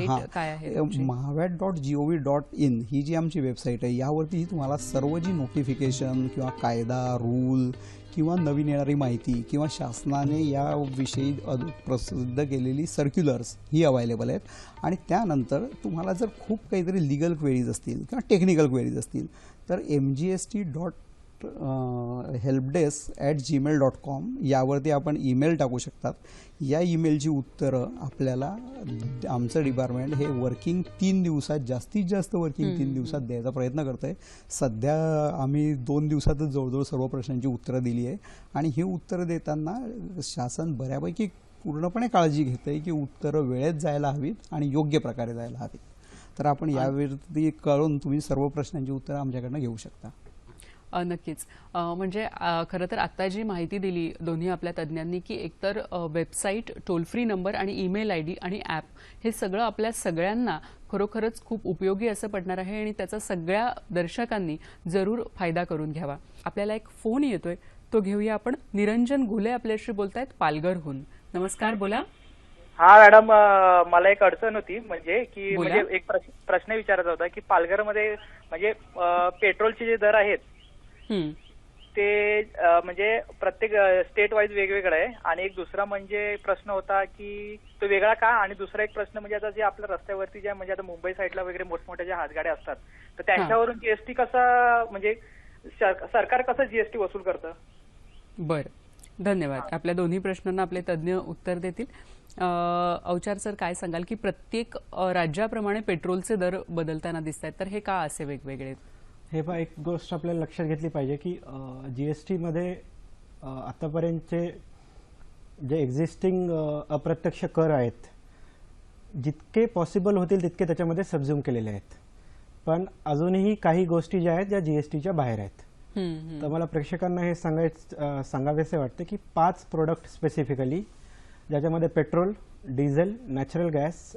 महावॅट.gov.in ही जी आमची वेबसाईट आहे, यावरती तुम्हाला सर्व जी नोटिफिकेशन किंवा कायदा, रूल किंवा नवीन येणारी माहिती किंवा शासनाने याविषयी प्रसिद्ध केलेली सर्क्युलर्स ही अवेलेबल आहेत. आणि त्यानंतर तुम्हाला जर खूप काहीतरी लिगल क्वेरीज असतील किंवा टेक्निकल क्वेरीज असतील तर mgst.helpdesk@gmail.com यावरती आपण ईमेल टाकू शकतात. या ईमेलची उत्तरं आपल्याला आमचं डिपार्टमेंट हे वर्किंग 3 दिवसात, जास्तीत जास्त वर्किंग 3 दिवसात द्यायचा प्रयत्न करत आहे. सध्या आम्ही 2 दिवसातच जवळजवळ सर्व प्रश्नांची उत्तरं दिली आहे. आणि ही उत्तरं देताना शासन बऱ्यापैकी पूर्णपणे काळजी घेत आहे की उत्तरं वेळेत जायला हवीत आणि योग्य प्रकारे जायला हवीत. तर आपण यावरती कळून तुम्ही सर्व प्रश्नांची उत्तरं आमच्याकडनं घेऊ शकता. नक्कीच. म्हणजे खरं तर आता जी माहिती दिली दोन्ही आपल्या तज्ज्ञांनी की एकतर वेबसाईट, टोल फ्री नंबर आणि ईमेल आयडी आणि ॲप हे सगळं आपल्या सगळ्यांना खरोखरच खूप उपयोगी असं पडणार आहे आणि त्याचा सगळ्या दर्शकांनी जरूर फायदा करून घ्यावा. आपल्याला एक फोन येतोय, तो घेऊया आपण. निरंजन घुले आपल्याशी बोलतायत पालघरहून. नमस्कार, बोला. हा मॅडम, मला एक अडचण होती, म्हणजे की म्हणजे एक प्रश्न विचारायचा होता की पालघरमध्ये म्हणजे पेट्रोलचे जे दर आहेत ते म्हणजे प्रत्येक स्टेट वाईज वेगवेगळं आहे. आणि एक दुसरा म्हणजे प्रश्न होता की तो वेगळा का, आणि दुसरा एक प्रश्न म्हणजे आता जे आपल्या रस्त्यावरती जे म्हणजे आता मुंबई साईडला वगैरे मोठमोठ्या ज्या हातगाड्या असतात तर त्यांच्यावरून जीएसटी कसा, म्हणजे सरकार कसं जीएसटी वसूल करतं? बरं, धन्यवाद. आपल्या दोन्ही प्रश्नांना आपले तज्ज्ञ उत्तर देतील. अवचार सर, काय सांगाल की प्रत्येक राज्याप्रमाणे पेट्रोलचे दर बदलताना दिसत आहेत, तर हे का असे वेगवेगळे? हे पहा, एक गोष्ट आपल्याला लक्षात घेतली पाहिजे की जीएसटीमध्ये आतापर्यंतचे जे एक्झिस्टिंग अप्रत्यक्ष कर आहेत जितके पॉसिबल होतील तितके त्याच्यामध्ये सबझ्यूम केलेले आहेत. पण अजूनही काही गोष्टी ज्या आहेत ज्या जीएसटीच्या बाहेर आहेत. तर मला प्रेक्षकांना हे सांगावेसे वाटते की 5 प्रोडक्ट स्पेसिफिकली, ज्याच्यामध्ये पेट्रोल, डिझेल, नॅचरल गॅस,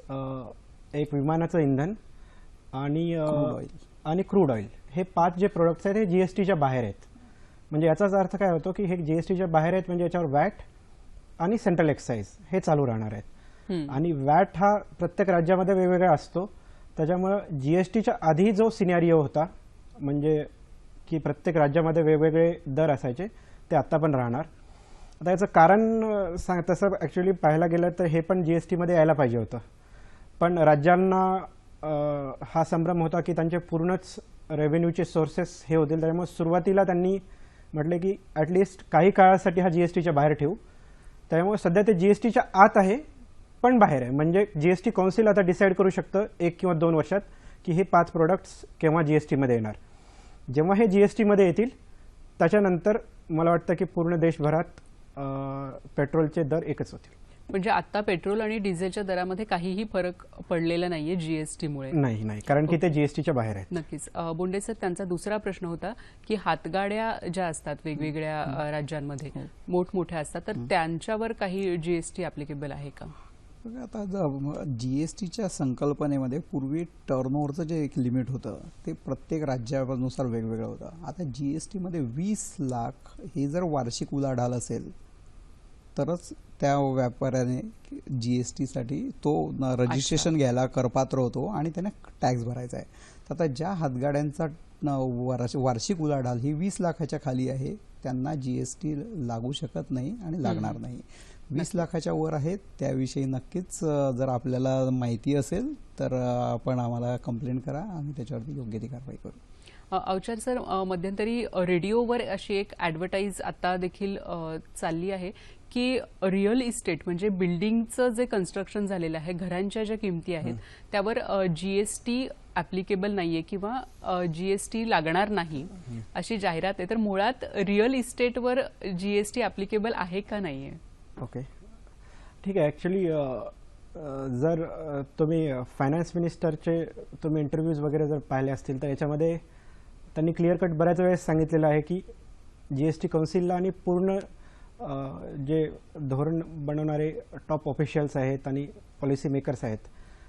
एक विमानाचं इंधन आणि क्रूड ऑइल, हे 5 जे प्रोडक्ट्स आहेत हे जीएसटीच्या बाहेर आहेत. म्हणजे याचाच अर्थ काय होतो की हे जीएसटीच्या बाहेर आहेत, म्हणजे याच्यावर वॅट आणि सेंट्रल एक्साईज हे चालू राहणार आहेत. आणि वॅट हा प्रत्येक राज्यामध्ये वेगवेगळा असतो. त्याच्यामुळं जीएसटीच्या आधी जो सिनॅरिओ होता, म्हणजे की प्रत्येक राज्यामध्ये वेगवेगळे दर असायचे, ते आत्ता पण राहणार. आता याचं कारण तसं ॲक्च्युली पाहायला गेलं तर हे पण जीएसटीमध्ये यायला पाहिजे होतं. पण राज्यांना हा संभ्रम होता की त्यांचे पूर्णच रेव्हेन्यूचे सोर्सेस हे होतील. त्यामुळे सुरुवातीला त्यांनी म्हटले की ॲटलिस्ट काही काळासाठी हा जीएसटीच्या बाहेर ठेवू. त्यामुळे सध्या ते जीएसटीच्या आत आहे पण बाहेर आहे. म्हणजे जीएसटी काउन्सिल आता डिसाईड करू शकतं 1 किंवा 2 वर्षात की हे 5 प्रोडक्ट्स केव्हा जीएसटीमध्ये येणार. जेव्हा हे जीएसटीमध्ये येतील त्याच्यानंतर मला वाटतं की पूर्ण देशभरात पेट्रोलचे दर एकच होतील. म्हणजे आता पेट्रोल आणि डिझेलच्या दरामध्ये काहीही फरक पडलेला नाहीये जीएसटीमुळे? नाही, कारण की ते जीएसटीच्या बाहेर आहेत. नक्कीच. बोंडे सर, त्यांचा दुसरा प्रश्न होता की हातगाड्या ज्या असतात वेगवेगळ्या राज्यांमध्ये मोठमोठ्या असतात, तर त्यांच्यावर काही जीएसटी ऍप्लिकेबल आहे का? आता जीएसटीच्या संकल्पनेमध्ये पूर्वी टर्नओव्हरचं जे एक लिमिट होतं ते प्रत्येक राज्यानुसार वेगवेगळं होतं. आता जीएसटीमध्ये 20 लाख हे जर वार्षिक उलाढाल असेल तरच त्या व्यापाऱ्याने जीएसटीसाठी तो रजिस्ट्रेशन घ्यायला करपात्र होतो आणि त्याने टॅक्स भरायचा आहे. तर आता ज्या हातगाड्यांचा वार्षिक उलाढाल ही 20 लाखाच्या खाली आहे त्यांना जीएसटी लागू शकत नाही आणि लागणार नाही. 20 लाखाच्या वर आहेत त्याविषयी नक्कीच जर आपल्याला माहिती असेल तर आपण आम्हाला कंप्लेंट करा, आम्ही त्याच्यावरती योग्य ती कारवाई करू. अवचार सर, मध्यंतरी रेडिओवर अशी एक ॲडव्हर्टाईज आता देखील चालली आहे की रिअल इस्टेट म्हणजे बिल्डिंगचं जे कन्स्ट्रक्शन झालेलं आहे, घरांच्या ज्या किमती आहेत त्यावर जीएसटी ऍप्लिकेबल नाहीये किंवा जीएसटी लागणार नाही अशी जाहिरात आहे. तर मुळात रिअल इस्टेटवर जीएसटी ऍप्लिकेबल आहे का नाहीये? ओके, ठीक आहे. ॲक्च्युली जर तुम्ही फायनान्स मिनिस्टरचे तुम्ही इंटरव्ह्यूज वगैरे जर पाहिले असतील तर याच्यामध्ये त्यांनी क्लिअर कट बऱ्याच वेळेस सांगितलेलं आहे की जीएसटी काउन्सिलला आणि पूर्ण जे धोरण बनवणारे टॉप ऑफिशियल्स आहेत आणि पॉलिसी मेकर्स आहेत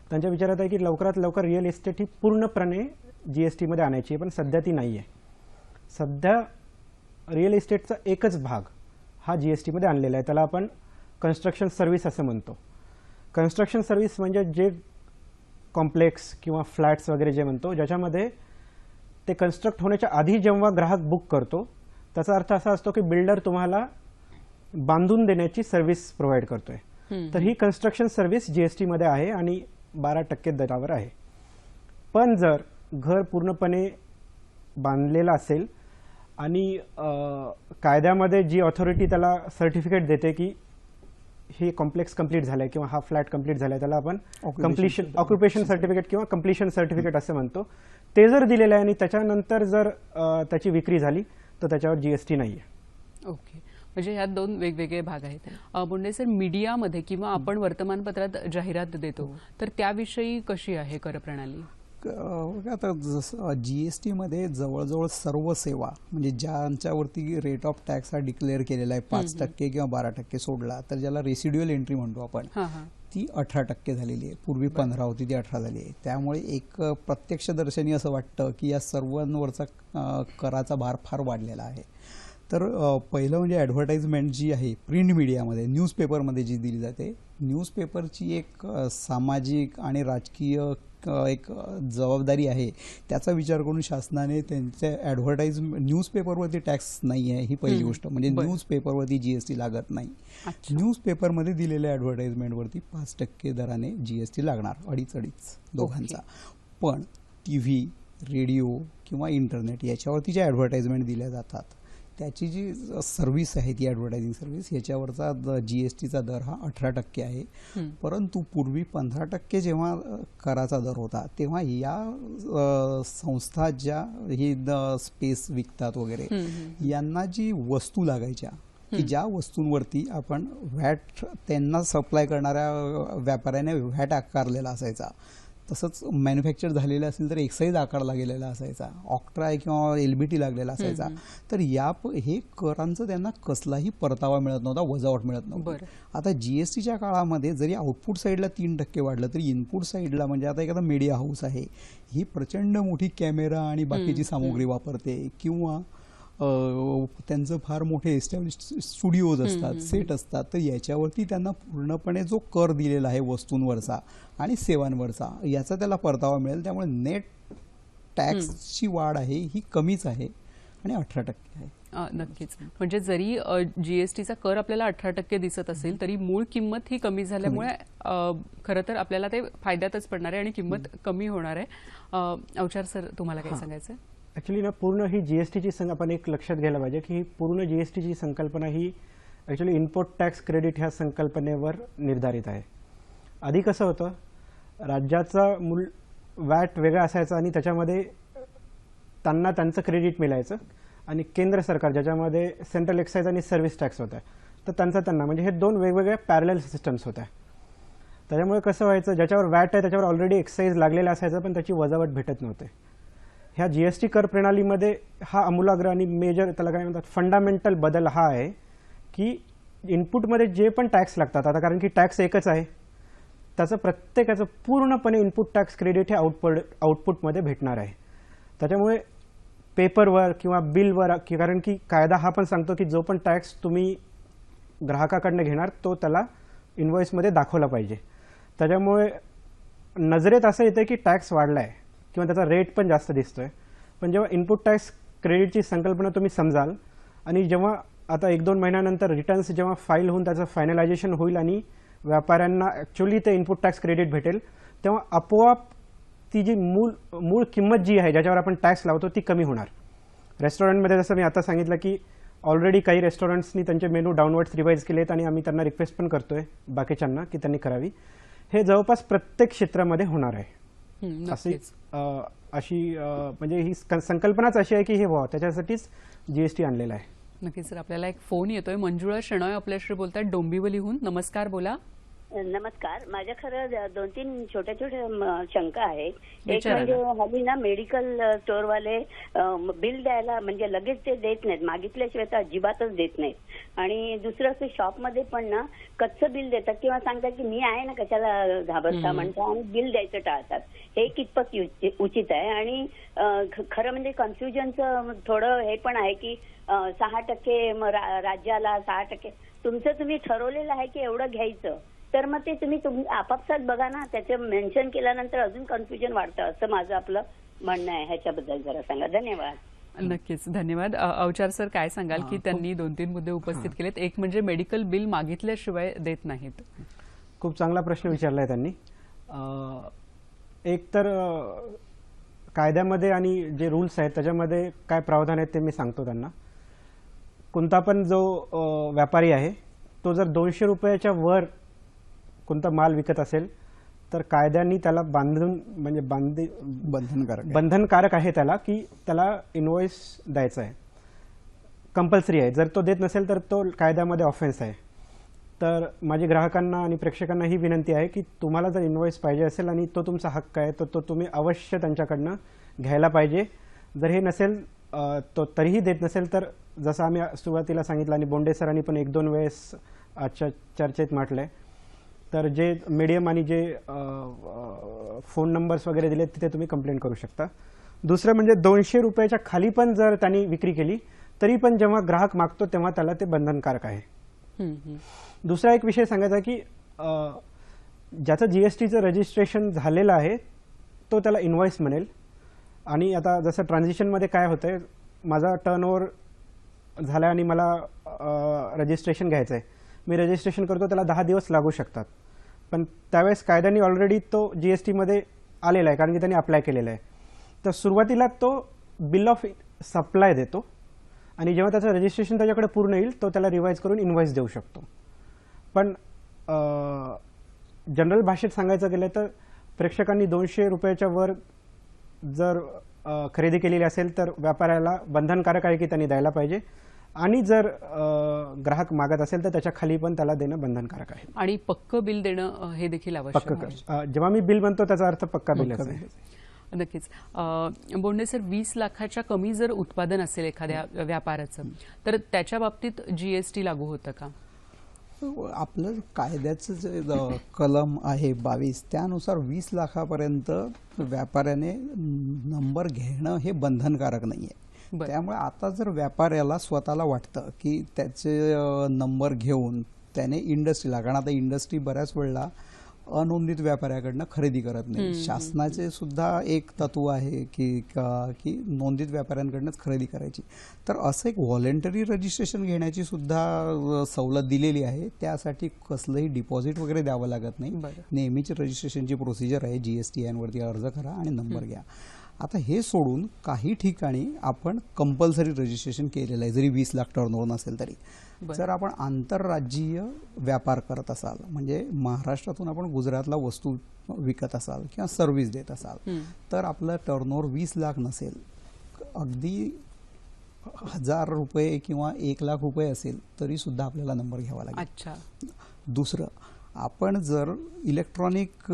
त्यांच्या विचारात आहे की लवकरात लवकर रिअल इस्टेट ही पूर्णपणे जीएसटीमध्ये आणायची आहे, पण सध्या ती नाही आहे. सध्या रिअल इस्टेटचा एकच भाग हा जीएसटीमध्ये आणलेला आहे, त्याला आपण कन्स्ट्रक्शन सर्व्हिस असं म्हणतो. कन्स्ट्रक्शन सर्व्हिस म्हणजे जे कॉम्प्लेक्स किंवा फ्लॅट्स वगैरे जे म्हणतो ज्याच्यामध्ये ते कन्स्ट्रक्ट होण्याच्या आधी जेव्हा ग्राहक बुक करतो त्याचा अर्थ असा असतो की बिल्डर तुम्हाला बांधून देण्याची सर्व्हिस प्रोव्हाइड करतोय. तर ही कन्स्ट्रक्शन सर्व्हिस जीएसटीमध्ये आहे आणि 12% दरावर आहे. पण जर घर पूर्णपणे बांधलेलं असेल आणि कायद्यामध्ये जी ऑथॉरिटी त्याला सर्टिफिकेट देते की हे कॉम्प्लेक्स कंप्लीट झालंय किंवा हा फ्लॅट कंप्लीट झालाय त्याला आपण ऑक्युपेशन सर्टिफिकेट किंवा कंप्लिशन सर्टिफिकेट असं म्हणतो, ते जर दिलेलं आहे आणि त्याच्यानंतर जर त्याची विक्री झाली तर त्याच्यावर जीएसटी नाहीये. ओके, म्हणजे ह्यात दोन वेगवेगळे भाग आहेत. बोंडे सर, मीडियामध्ये किंवा आपण वर्तमानपत्रात जाहिरात देतो तर त्याविषयी कशी आहे कर प्रणाली? आता जसं जीएसटीमध्ये जवळजवळ सर्व सेवा म्हणजे ज्यांच्यावरती रेट ऑफ टॅक्स हा डिक्लेअर केलेला आहे 5% किंवा 12% सोडला तर ज्याला रेसिड्युअल एंट्री म्हणतो आपण, ती 18% झालेली आहे. पूर्वी 15 होती, ती 18 झाली आहे. त्यामुळे एक प्रत्यक्षदर्शनी असं वाटतं की या सर्वांवरचा कराचा भार फार वाढलेला आहे. तर पहिलं म्हणजे ॲडव्हर्टाइजमेंट जी आहे प्रिंट मीडियामध्ये, न्यूजपेपरमध्ये जी दिली जाते, न्यूजपेपरची एक सामाजिक आणि राजकीय एक जबाबदारी आहे. त्याचा विचार करून शासनाने त्यांच्या न्यूजपेपरवरती टॅक्स नाही आहे ही पहिली गोष्ट. म्हणजे न्यूजपेपरवरती जीएसटी लागत नाही. न्यूजपेपरमध्ये दिलेल्या ॲडव्हर्टाइजमेंटवरती 5% दराने जीएसटी लागणार, अडीच दोघांचा. पण TV, रेडिओ किंवा इंटरनेट याच्यावरती ज्या ॲडव्हर्टाइजमेंट दिल्या जातात त्याची जी सर्व्हिस आहे ती ॲडव्हर्टायझिंग सर्व्हिस याच्यावरचा जीएसटीचा दर हा 18% आहे. परंतु पूर्वी 15% जेव्हा कराचा दर होता तेव्हा या संस्था ज्या ही स्पेस विकतात वगैरे यांना जी वस्तू लागायच्या की ज्या वस्तूंवरती आपण व्हॅट त्यांना सप्लाय करणाऱ्या व्यापाऱ्याने व्हॅट आकारलेला असायचा, तसंच मॅन्युफॅक्चर झालेलं असेल तर एक्साईज आकारला गेलेला असायचा, ऑक्ट्राय किंवा LBT लागलेला असायचा. तर हे करांचं त्यांना कसलाही परतावा मिळत नव्हता, वजावट मिळत नव्हती. आता जीएसटीच्या काळामध्ये जरी आउटपुट साईडला 3% वाढलं तरी इनपुट साईडला म्हणजे आता एखादा मीडिया हाऊस आहे, ही प्रचंड मोठी कॅमेरा आणि बाकीची सामुग्री वापरते किंवा त्यांचं फार मोठे एस्टॅब्लिश स्टुडिओज असतात, सेट असतात. तर याच्यावरती त्यांना पूर्णपणे जो कर दिलेला आहे वस्तूंवरचा आणि सेवांवरचा याचा त्याला परतावा मिळेल. त्यामुळे नेट टॅक्सची वाढ आहे ही कमीच आहे आणि 18% आहे. नक्कीच. म्हणजे जरी जीएसटीचा कर आपल्याला 18% दिसत असेल तरी मूळ किंमत ही कमी झाल्यामुळे खरं तर आपल्याला ते फायद्यातच पडणार आहे आणि किंमत कमी होणार आहे. अवचार सर, तुम्हाला काय सांगायचं आहे? ॲक्च्युली ना पूर्ण ही जीएसटीची आपण एक लक्षात घ्यायला पाहिजे की पूर्ण जीएसटीची संकल्पना ही ॲक्च्युली इम्पोर्ट टॅक्स क्रेडिट ह्या संकल्पनेवर निर्धारित आहे. आधी कसं होतं, राज्याचा वॅट वेगळा असायचा आणि त्याच्यामध्ये त्यांना त्यांचं क्रेडिट मिळायचं आणि केंद्र सरकार ज्याच्यामध्ये सेंट्रल एक्साईज आणि सर्व्हिस टॅक्स होता तर त्यांना म्हणजे हे दोन वेगवेगळ्या पॅरलल सिस्टम्स होत्या. त्याच्यामुळे कसं व्हायचं, ज्याच्यावर वॅट आहे त्याच्यावर ऑलरेडी एक्साईज लागलेला असायचं पण त्याची वजावट भेटत नव्हते. ह्या जीएसटी कर प्रणालीमध्ये हा अमूलाग्र आणि मेजर त्याला काय म्हणतात फंडामेंटल बदल हा आहे की इनपुटमध्ये जे पण टॅक्स लागतात, आता कारण की टॅक्स एकच आहे त्याचं प्रत्येकाचं पूर्णपणे इनपुट टॅक्स क्रेडिट हे आउटपुटमध्ये भेटणार आहे. त्याच्यामुळे पेपरवर किंवा बिलवर कारण की कायदा हा पण सांगतो की जो पण टॅक्स तुम्ही ग्राहकाकडनं घेणार तो त्याला इनव्हॉइसमध्ये दाखवला पाहिजे. त्याच्यामुळे नजरेत असं येतं की टॅक्स वाढला आहे किंवा त्याचा रेट पण जास्त दिसतोय. पण जेव्हा इनपुट टॅक्स क्रेडिटची संकल्पना तुम्ही समजाल आणि जेव्हा आता 1-2 महिन्यानंतर रिटर्न्स जेव्हा फाईल होऊन त्याचं फायनलायझेशन होईल आणि व्यापाऱ्यांना ॲक्च्युली ते इनपुट टॅक्स क्रेडिट भेटेल तेव्हा आपोआप ती जी मूळ किंमत जी आहे ज्याच्यावर आपण टॅक्स लावतो ती कमी होणार. रेस्टॉरंटमध्ये जसं मी आता सांगितलं की ऑलरेडी काही रेस्टॉरंट्सनी त्यांचे मेनू डाऊनवर्ड्स रिवाईज केलेत आणि आम्ही त्यांना रिक्वेस्ट पण करतोय बाकीच्यांना की त्यांनी करावी. हे जवळपास प्रत्येक क्षेत्रामध्ये होणार आहे. अशी म्हणजे ही संकल्पनाच अशी आहे की हे व्हावं, त्याच्यासाठीच जीएसटी आणलेला आहे. नक्कीच सर. आपल्याला एक फोन येतोय. मंजुळा शेणॉय आपल्याशी बोलतात डोंबिवलीहून. नमस्कार, बोला. नमस्कार. माझ्या खरं 2-3 छोट्या शंका आहेत. एक म्हणजे हल्ली ना मेडिकल स्टोअरवाले बिल द्यायला म्हणजे लगेच ते देत नाहीत, मागितल्याशिवाय तर अजिबातच देत नाहीत. आणि दुसरं असं शॉपमध्ये पण ना कच्चं बिल देतात किंवा सांगतात की मी आहे ना कशाला घाबरता म्हणतात आणि बिल द्यायचं टाळतात. हे कितपत उचित आहे? आणि खरं म्हणजे कन्फ्युजनचं थोडं हे पण आहे की 6% राज्याला 6% तुमचं तुम्ही ठरवलेलं आहे की एवढं घ्यायचं, तर मग ते तुम्ही आपापसात बघा ना. त्याचं मेन्शन केल्यानंतर अजून कन्फ्युजन वाढतं, असं माझं आपलं म्हणणं आहे. ह्याच्याबद्दल जरा सांगा. धन्यवाद. नक्कीच, धन्यवाद. अवचार सर, काय सांगाल की त्यांनी 2-3 मुद्दे उपस्थित केलेत. एक म्हणजे मेडिकल बिल मागितल्याशिवाय देत नाहीत. खूप चांगला प्रश्न विचारलाय त्यांनी. एक तर कायद्यामध्ये आणि जे रूल्स आहेत त्याच्यामध्ये काय प्रावधान आहेत ते मी सांगतो त्यांना. कोणता पण जो व्यापारी आहे तो जर 200 रुपयाच्या वर कोणता माल विकत असेल तर कायद्याने त्याला बंधनकारक आहे त्याला की त्याला इनवॉइस द्यायचा आहे, कंपल्सरी आहे. जर तो देत नसेल तर तो कायद्यामध्ये ऑफेन्स आहे. तर माझी ग्राहकांना आणि प्रेक्षकांना ही विनंती आहे की तुम्हाला जर इनवॉइस पाहिजे असेल आणि तो तुमचा हक्क आहे तर तो तुम्ही अवश्य त्यांच्याकडनं घ्यायला पाहिजे. जर हे नसेल तो तरीही देत नसेल तर जसं आम्ही सुरुवातीला सांगितलं आणि बोंडे सरांनी पण 1-2 वेळेस आजच्या चर्चेत म्हटलंय, तर जे मीडियम आणि जे फोन नंबर्स वगैरे दिले तिथे तुम्ही कंप्लेंट करू शकता. दुसरं म्हणजे 200 रुपयाच्या खाली पण जर त्यांनी विक्री केली तरी पण जेव्हा ग्राहक मागतो तेव्हा त्याला ते बंधनकारक आहे. दुसरा एक विषय सांगायचा की ज्याचं जीएसटीचं रजिस्ट्रेशन झालेलं आहे तो त्याला इनवॉइस म्हणेल. आणि आता जसं ट्रान्झिशनमध्ये काय होतंय, माझा टर्नओव्हर झाला आणि मला रजिस्ट्रेशन घ्यायचं आहे, मी रजिस्ट्रेशन करतो, त्याला 10 दिवस लागू शकतात. पण त्यावेळेस कायद्याने ऑलरेडी तो जीएसटीमध्ये आलेला आहे कारण की त्यांनी अप्लाय केलेला आहे. तर सुरुवातीला तो बिल ऑफ सप्लाय देतो आणि जेव्हा त्याचं रजिस्ट्रेशन त्याच्याकडे पूर्ण येईल तो त्याला रिवाईज करून इनवॉइस देऊ शकतो. पण जनरल भाषेत सांगायचं गेलं तर प्रेक्षकांनी 200 रुपयाच्या वर जर खरेदी केलेली असेल तर व्यापाऱ्याला बंधनकारक आहे की त्यांनी द्यायला पाहिजे. आणि जर ग्राहक मागत असेल तर त्याच्या खाली पण त्याला देणं बंधनकारक आहे. आणि पक्क बिल देणं हे देखील आवश्यक आहे. जेव्हा मी बिल म्हणतो त्याचा अर्थ पक्का बिलच आहे. नक्कीच. बोंडे सर, 20 लाखाच्या कमी जर उत्पादन असेल एखाद्या व्यापाराचं तर त्याच्या बाबतीत जीएसटी लागू होतं का? आपलं कायद्याचं जे कलम आहे 22 त्यानुसार 20 लाखापर्यंत व्यापाऱ्याने नंबर घेणं हे बंधनकारक नाही आहे. त्यामुळे आता जर व्यापाऱ्याला स्वतःला वाटतं की त्याचे नंबर घेऊन त्याने इंडस्ट्रीला, कारण आता इंडस्ट्री बऱ्याच वेळेला अनोंदित व्यापाऱ्याकडनं खरेदी करत नाही. शासनाचे सुद्धा एक तत्व आहे की नोंदित व्यापाऱ्यांकडनंच खरेदी करायची. तर असं एक व्हॉलेंटरी रजिस्ट्रेशन घेण्याची सुद्धा सवलत दिलेली आहे. त्यासाठी कसलंही डिपॉझिट वगैरे द्यावं लागत नाही. नेहमीची रजिस्ट्रेशनची प्रोसिजर आहे, GSTN वरती अर्ज करा आणि नंबर घ्या. आता हे सोडून काही ठिकाणी आपण कंपल्सरी रजिस्ट्रेशन केलेलं आहे, जरी 20 लाख टर्नओव्हर नसेल तरी. जर आपण आंतरराज्यीय व्यापार करत असाल, म्हणजे महाराष्ट्रातून आपण गुजरातला वस्तू विकत असाल किंवा सर्व्हिस देत असाल तर आपलं टर्नओव्हर 20 लाख नसेल, अगदी 1000 रुपये किंवा 1 लाख रुपये असेल तरी सुद्धा आपल्याला नंबर घ्यावा लागेल. दुसरं, आपण जर इलेक्ट्रॉनिक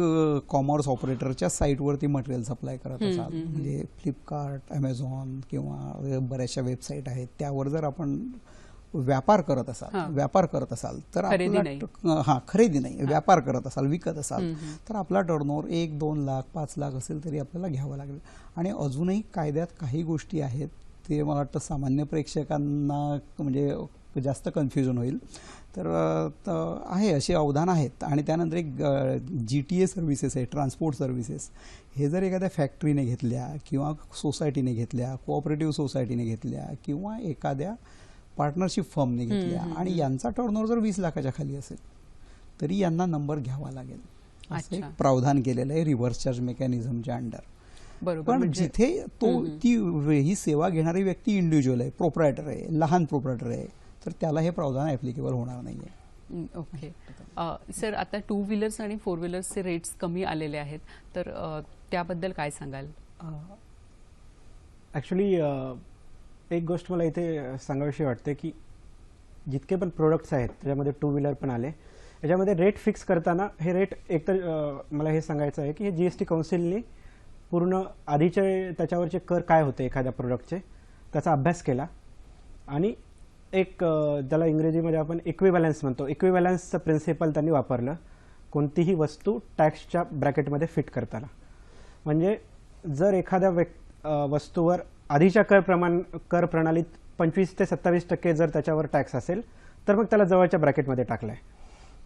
कॉमर्स ऑपरेटरच्या साईटवरती मटेरियल सप्लाय करत असाल, म्हणजे फ्लिपकार्ट, ॲमेझॉन किंवा बऱ्याचशा वेबसाईट आहेत, त्यावर जर आपण व्यापार करत असाल तर आपला खरेदी नाही व्यापार करत असाल, विकत असाल तर आपला टर्नओव्हर 1-2 लाख 5 लाख असेल तरी आपल्याला घ्यावं लागेल. आणि अजूनही कायद्यात काही गोष्टी आहेत ते मला वाटतं सामान्य प्रेक्षकांना म्हणजे जास्त कन्फ्युजन होईल. तर आहे असे अवधान आहेत. आणि त्यानंतर एक GTA सर्व्हिसेस आहे, ट्रान्सपोर्ट सर्व्हिसेस. हे जर एखाद्या फॅक्टरीने घेतल्या किंवा सोसायटीने घेतल्या, कोऑपरेटिव्ह सोसायटीने घेतल्या किंवा एखाद्या पार्टनरशिप फर्मने घेतल्या आणि यांचा टर्नओव्हर जर 20 लाखाच्या खाली असेल तरी यांना नंबर घ्यावा लागेल. असं एक प्रावधान केलेलं आहे रिव्हर्स चार्ज मेकॅनिझमच्या अंडर. बरोबर, पण म्हणजे जिथे ही सेवा घेणारी व्यक्ती इंडिव्हिज्युअल आहे, प्रोप्रायटर आहे, लहान प्रोप्रायटर आहे, तर त्याला हे प्रावधान ऍप्लिकेबल होणार नाहीये. ओके सर, आता 2 व्हीलर्स आणि 4 व्हीलर्सचे रेट्स कमी आलेले आहेत, तर त्याबद्दल काय सांगाल? ॲक्च्युली एक गोष्ट मला इथे सांगावीशी वाटते की जितके पण प्रोडक्ट्स आहेत त्याच्यामध्ये 2 व्हीलर पण आले, याच्यामध्ये रेट फिक्स करताना हे रेट एकतर मला हे सांगायचं आहे की हे GST काउन्सिलने पूर्ण आधीचे त्याच्यावरचे कर काय होते एखाद्या प्रोडक्टचे त्याचा अभ्यास केला आणि एक त्याला इंग्रजीमध्ये आपण इक्विव्हॅलन्स म्हणतो, इक्विव्हॅलन्सचं प्रिन्सिपल त्यांनी वापरलं कोणतीही वस्तू टॅक्सच्या ब्रॅकेटमध्ये फिट करताना. म्हणजे जर एखाद्या वस्तूवर आधीच्या कर प्रणालीत 25 ते 27% जर त्याच्यावर टॅक्स असेल तर मग त्याला जवळच्या ब्रॅकेटमध्ये टाकलं आहे.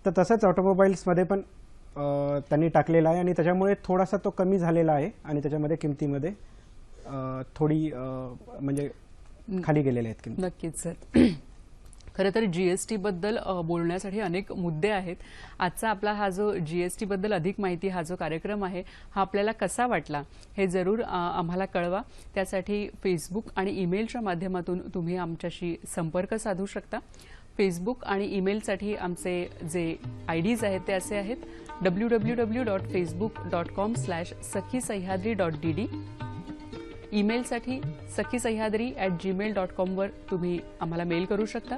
तर तसंच ऑटोमोबाईल्समध्ये पण त्यांनी टाकलेला आहे आणि त्याच्यामुळे थोडासा तो कमी झालेला आहे आणि त्याच्यामध्ये किमतीमध्ये थोडी म्हणजे खाली गेलेले आहेत किमती. नक्कीच सर. खरं तर GST बद्दल बोलण्यासाठी अनेक मुद्दे आहेत. आजचा आपला हा जो GST बद्दल अधिक माहिती हा जो कार्यक्रम आहे हा आपल्याला कसा वाटला हे जरूर आम्हाला कळवा. त्यासाठी फेसबुक आणि ईमेलच्या माध्यमातून तुम्ही आमच्याशी संपर्क साधू शकता. फेसबुक आणि ईमेलसाठी आमचे जे IDs आहेत ते असे आहेत www.facebook.com/sakhisayhadri.dd. ईमेलसाठी sakhisayhadri@gmail.com वर तुम्ही आम्हाला मेल करू शकता.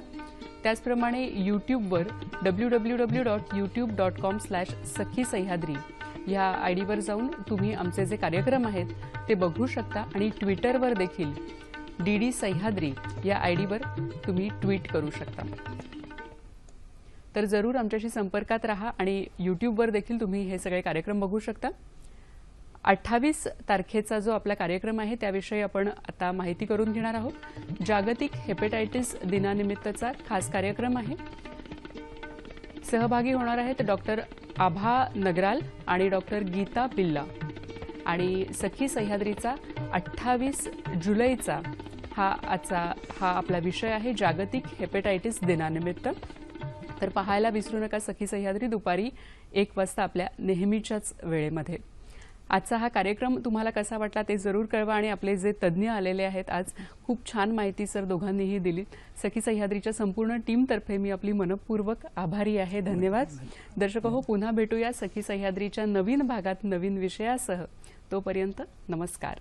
त्याचप्रमाणे यूट्यूबवर www.youtube.com/sakhisayhadri या ID वर जाऊन तुम्ही आमचे जे कार्यक्रम आहेत ते बघू शकता आणि ट्विटरवर देखील DD सह्याद्री या ID वर तुम्ही ट्विट करू शकता. तर जरूर आमच्याशी संपर्कात राहा आणि यूट्यूबवर देखील तुम्ही हे सगळे कार्यक्रम बघू शकता. 28 तारखेचा जो आपला कार्यक्रम आहे त्याविषयी आपण आता माहिती करून घेणार आहोत. जागतिक हेपेटायटिस दिनानिमित्तचा खास कार्यक्रम आहे. सहभागी होणार आहेत डॉक्टर आभा नगराल आणि डॉक्टर गीता पिल्ला. आणि सखी सह्याद्रीचा 28 जुलैचा हा आपला विषय आहे जागतिक हेपेटायटिस दिनानिमित्त. तर पाहायला विसरू नका सखी सह्याद्री दुपारी 1 वाजता आपल्या नेहमीच्याच वेळेमध्ये. आजचा हा कार्यक्रम तुम्हाला कसा वाटला ते जरूर कळवा आणि आपले जे तज्ज्ञ आलेले आहेत आज खूप छान माहिती सर दोघांनीही दिली. सखी सह्याद्रीच्या संपूर्ण टीमतर्फे मी आपली मनपूर्वक आभारी आहे. धन्यवाद. दर्शको, पुन्हा भेटूया सखी सह्याद्रीच्या नवीन भागात नवीन विषयासह. तोपर्यंत नमस्कार.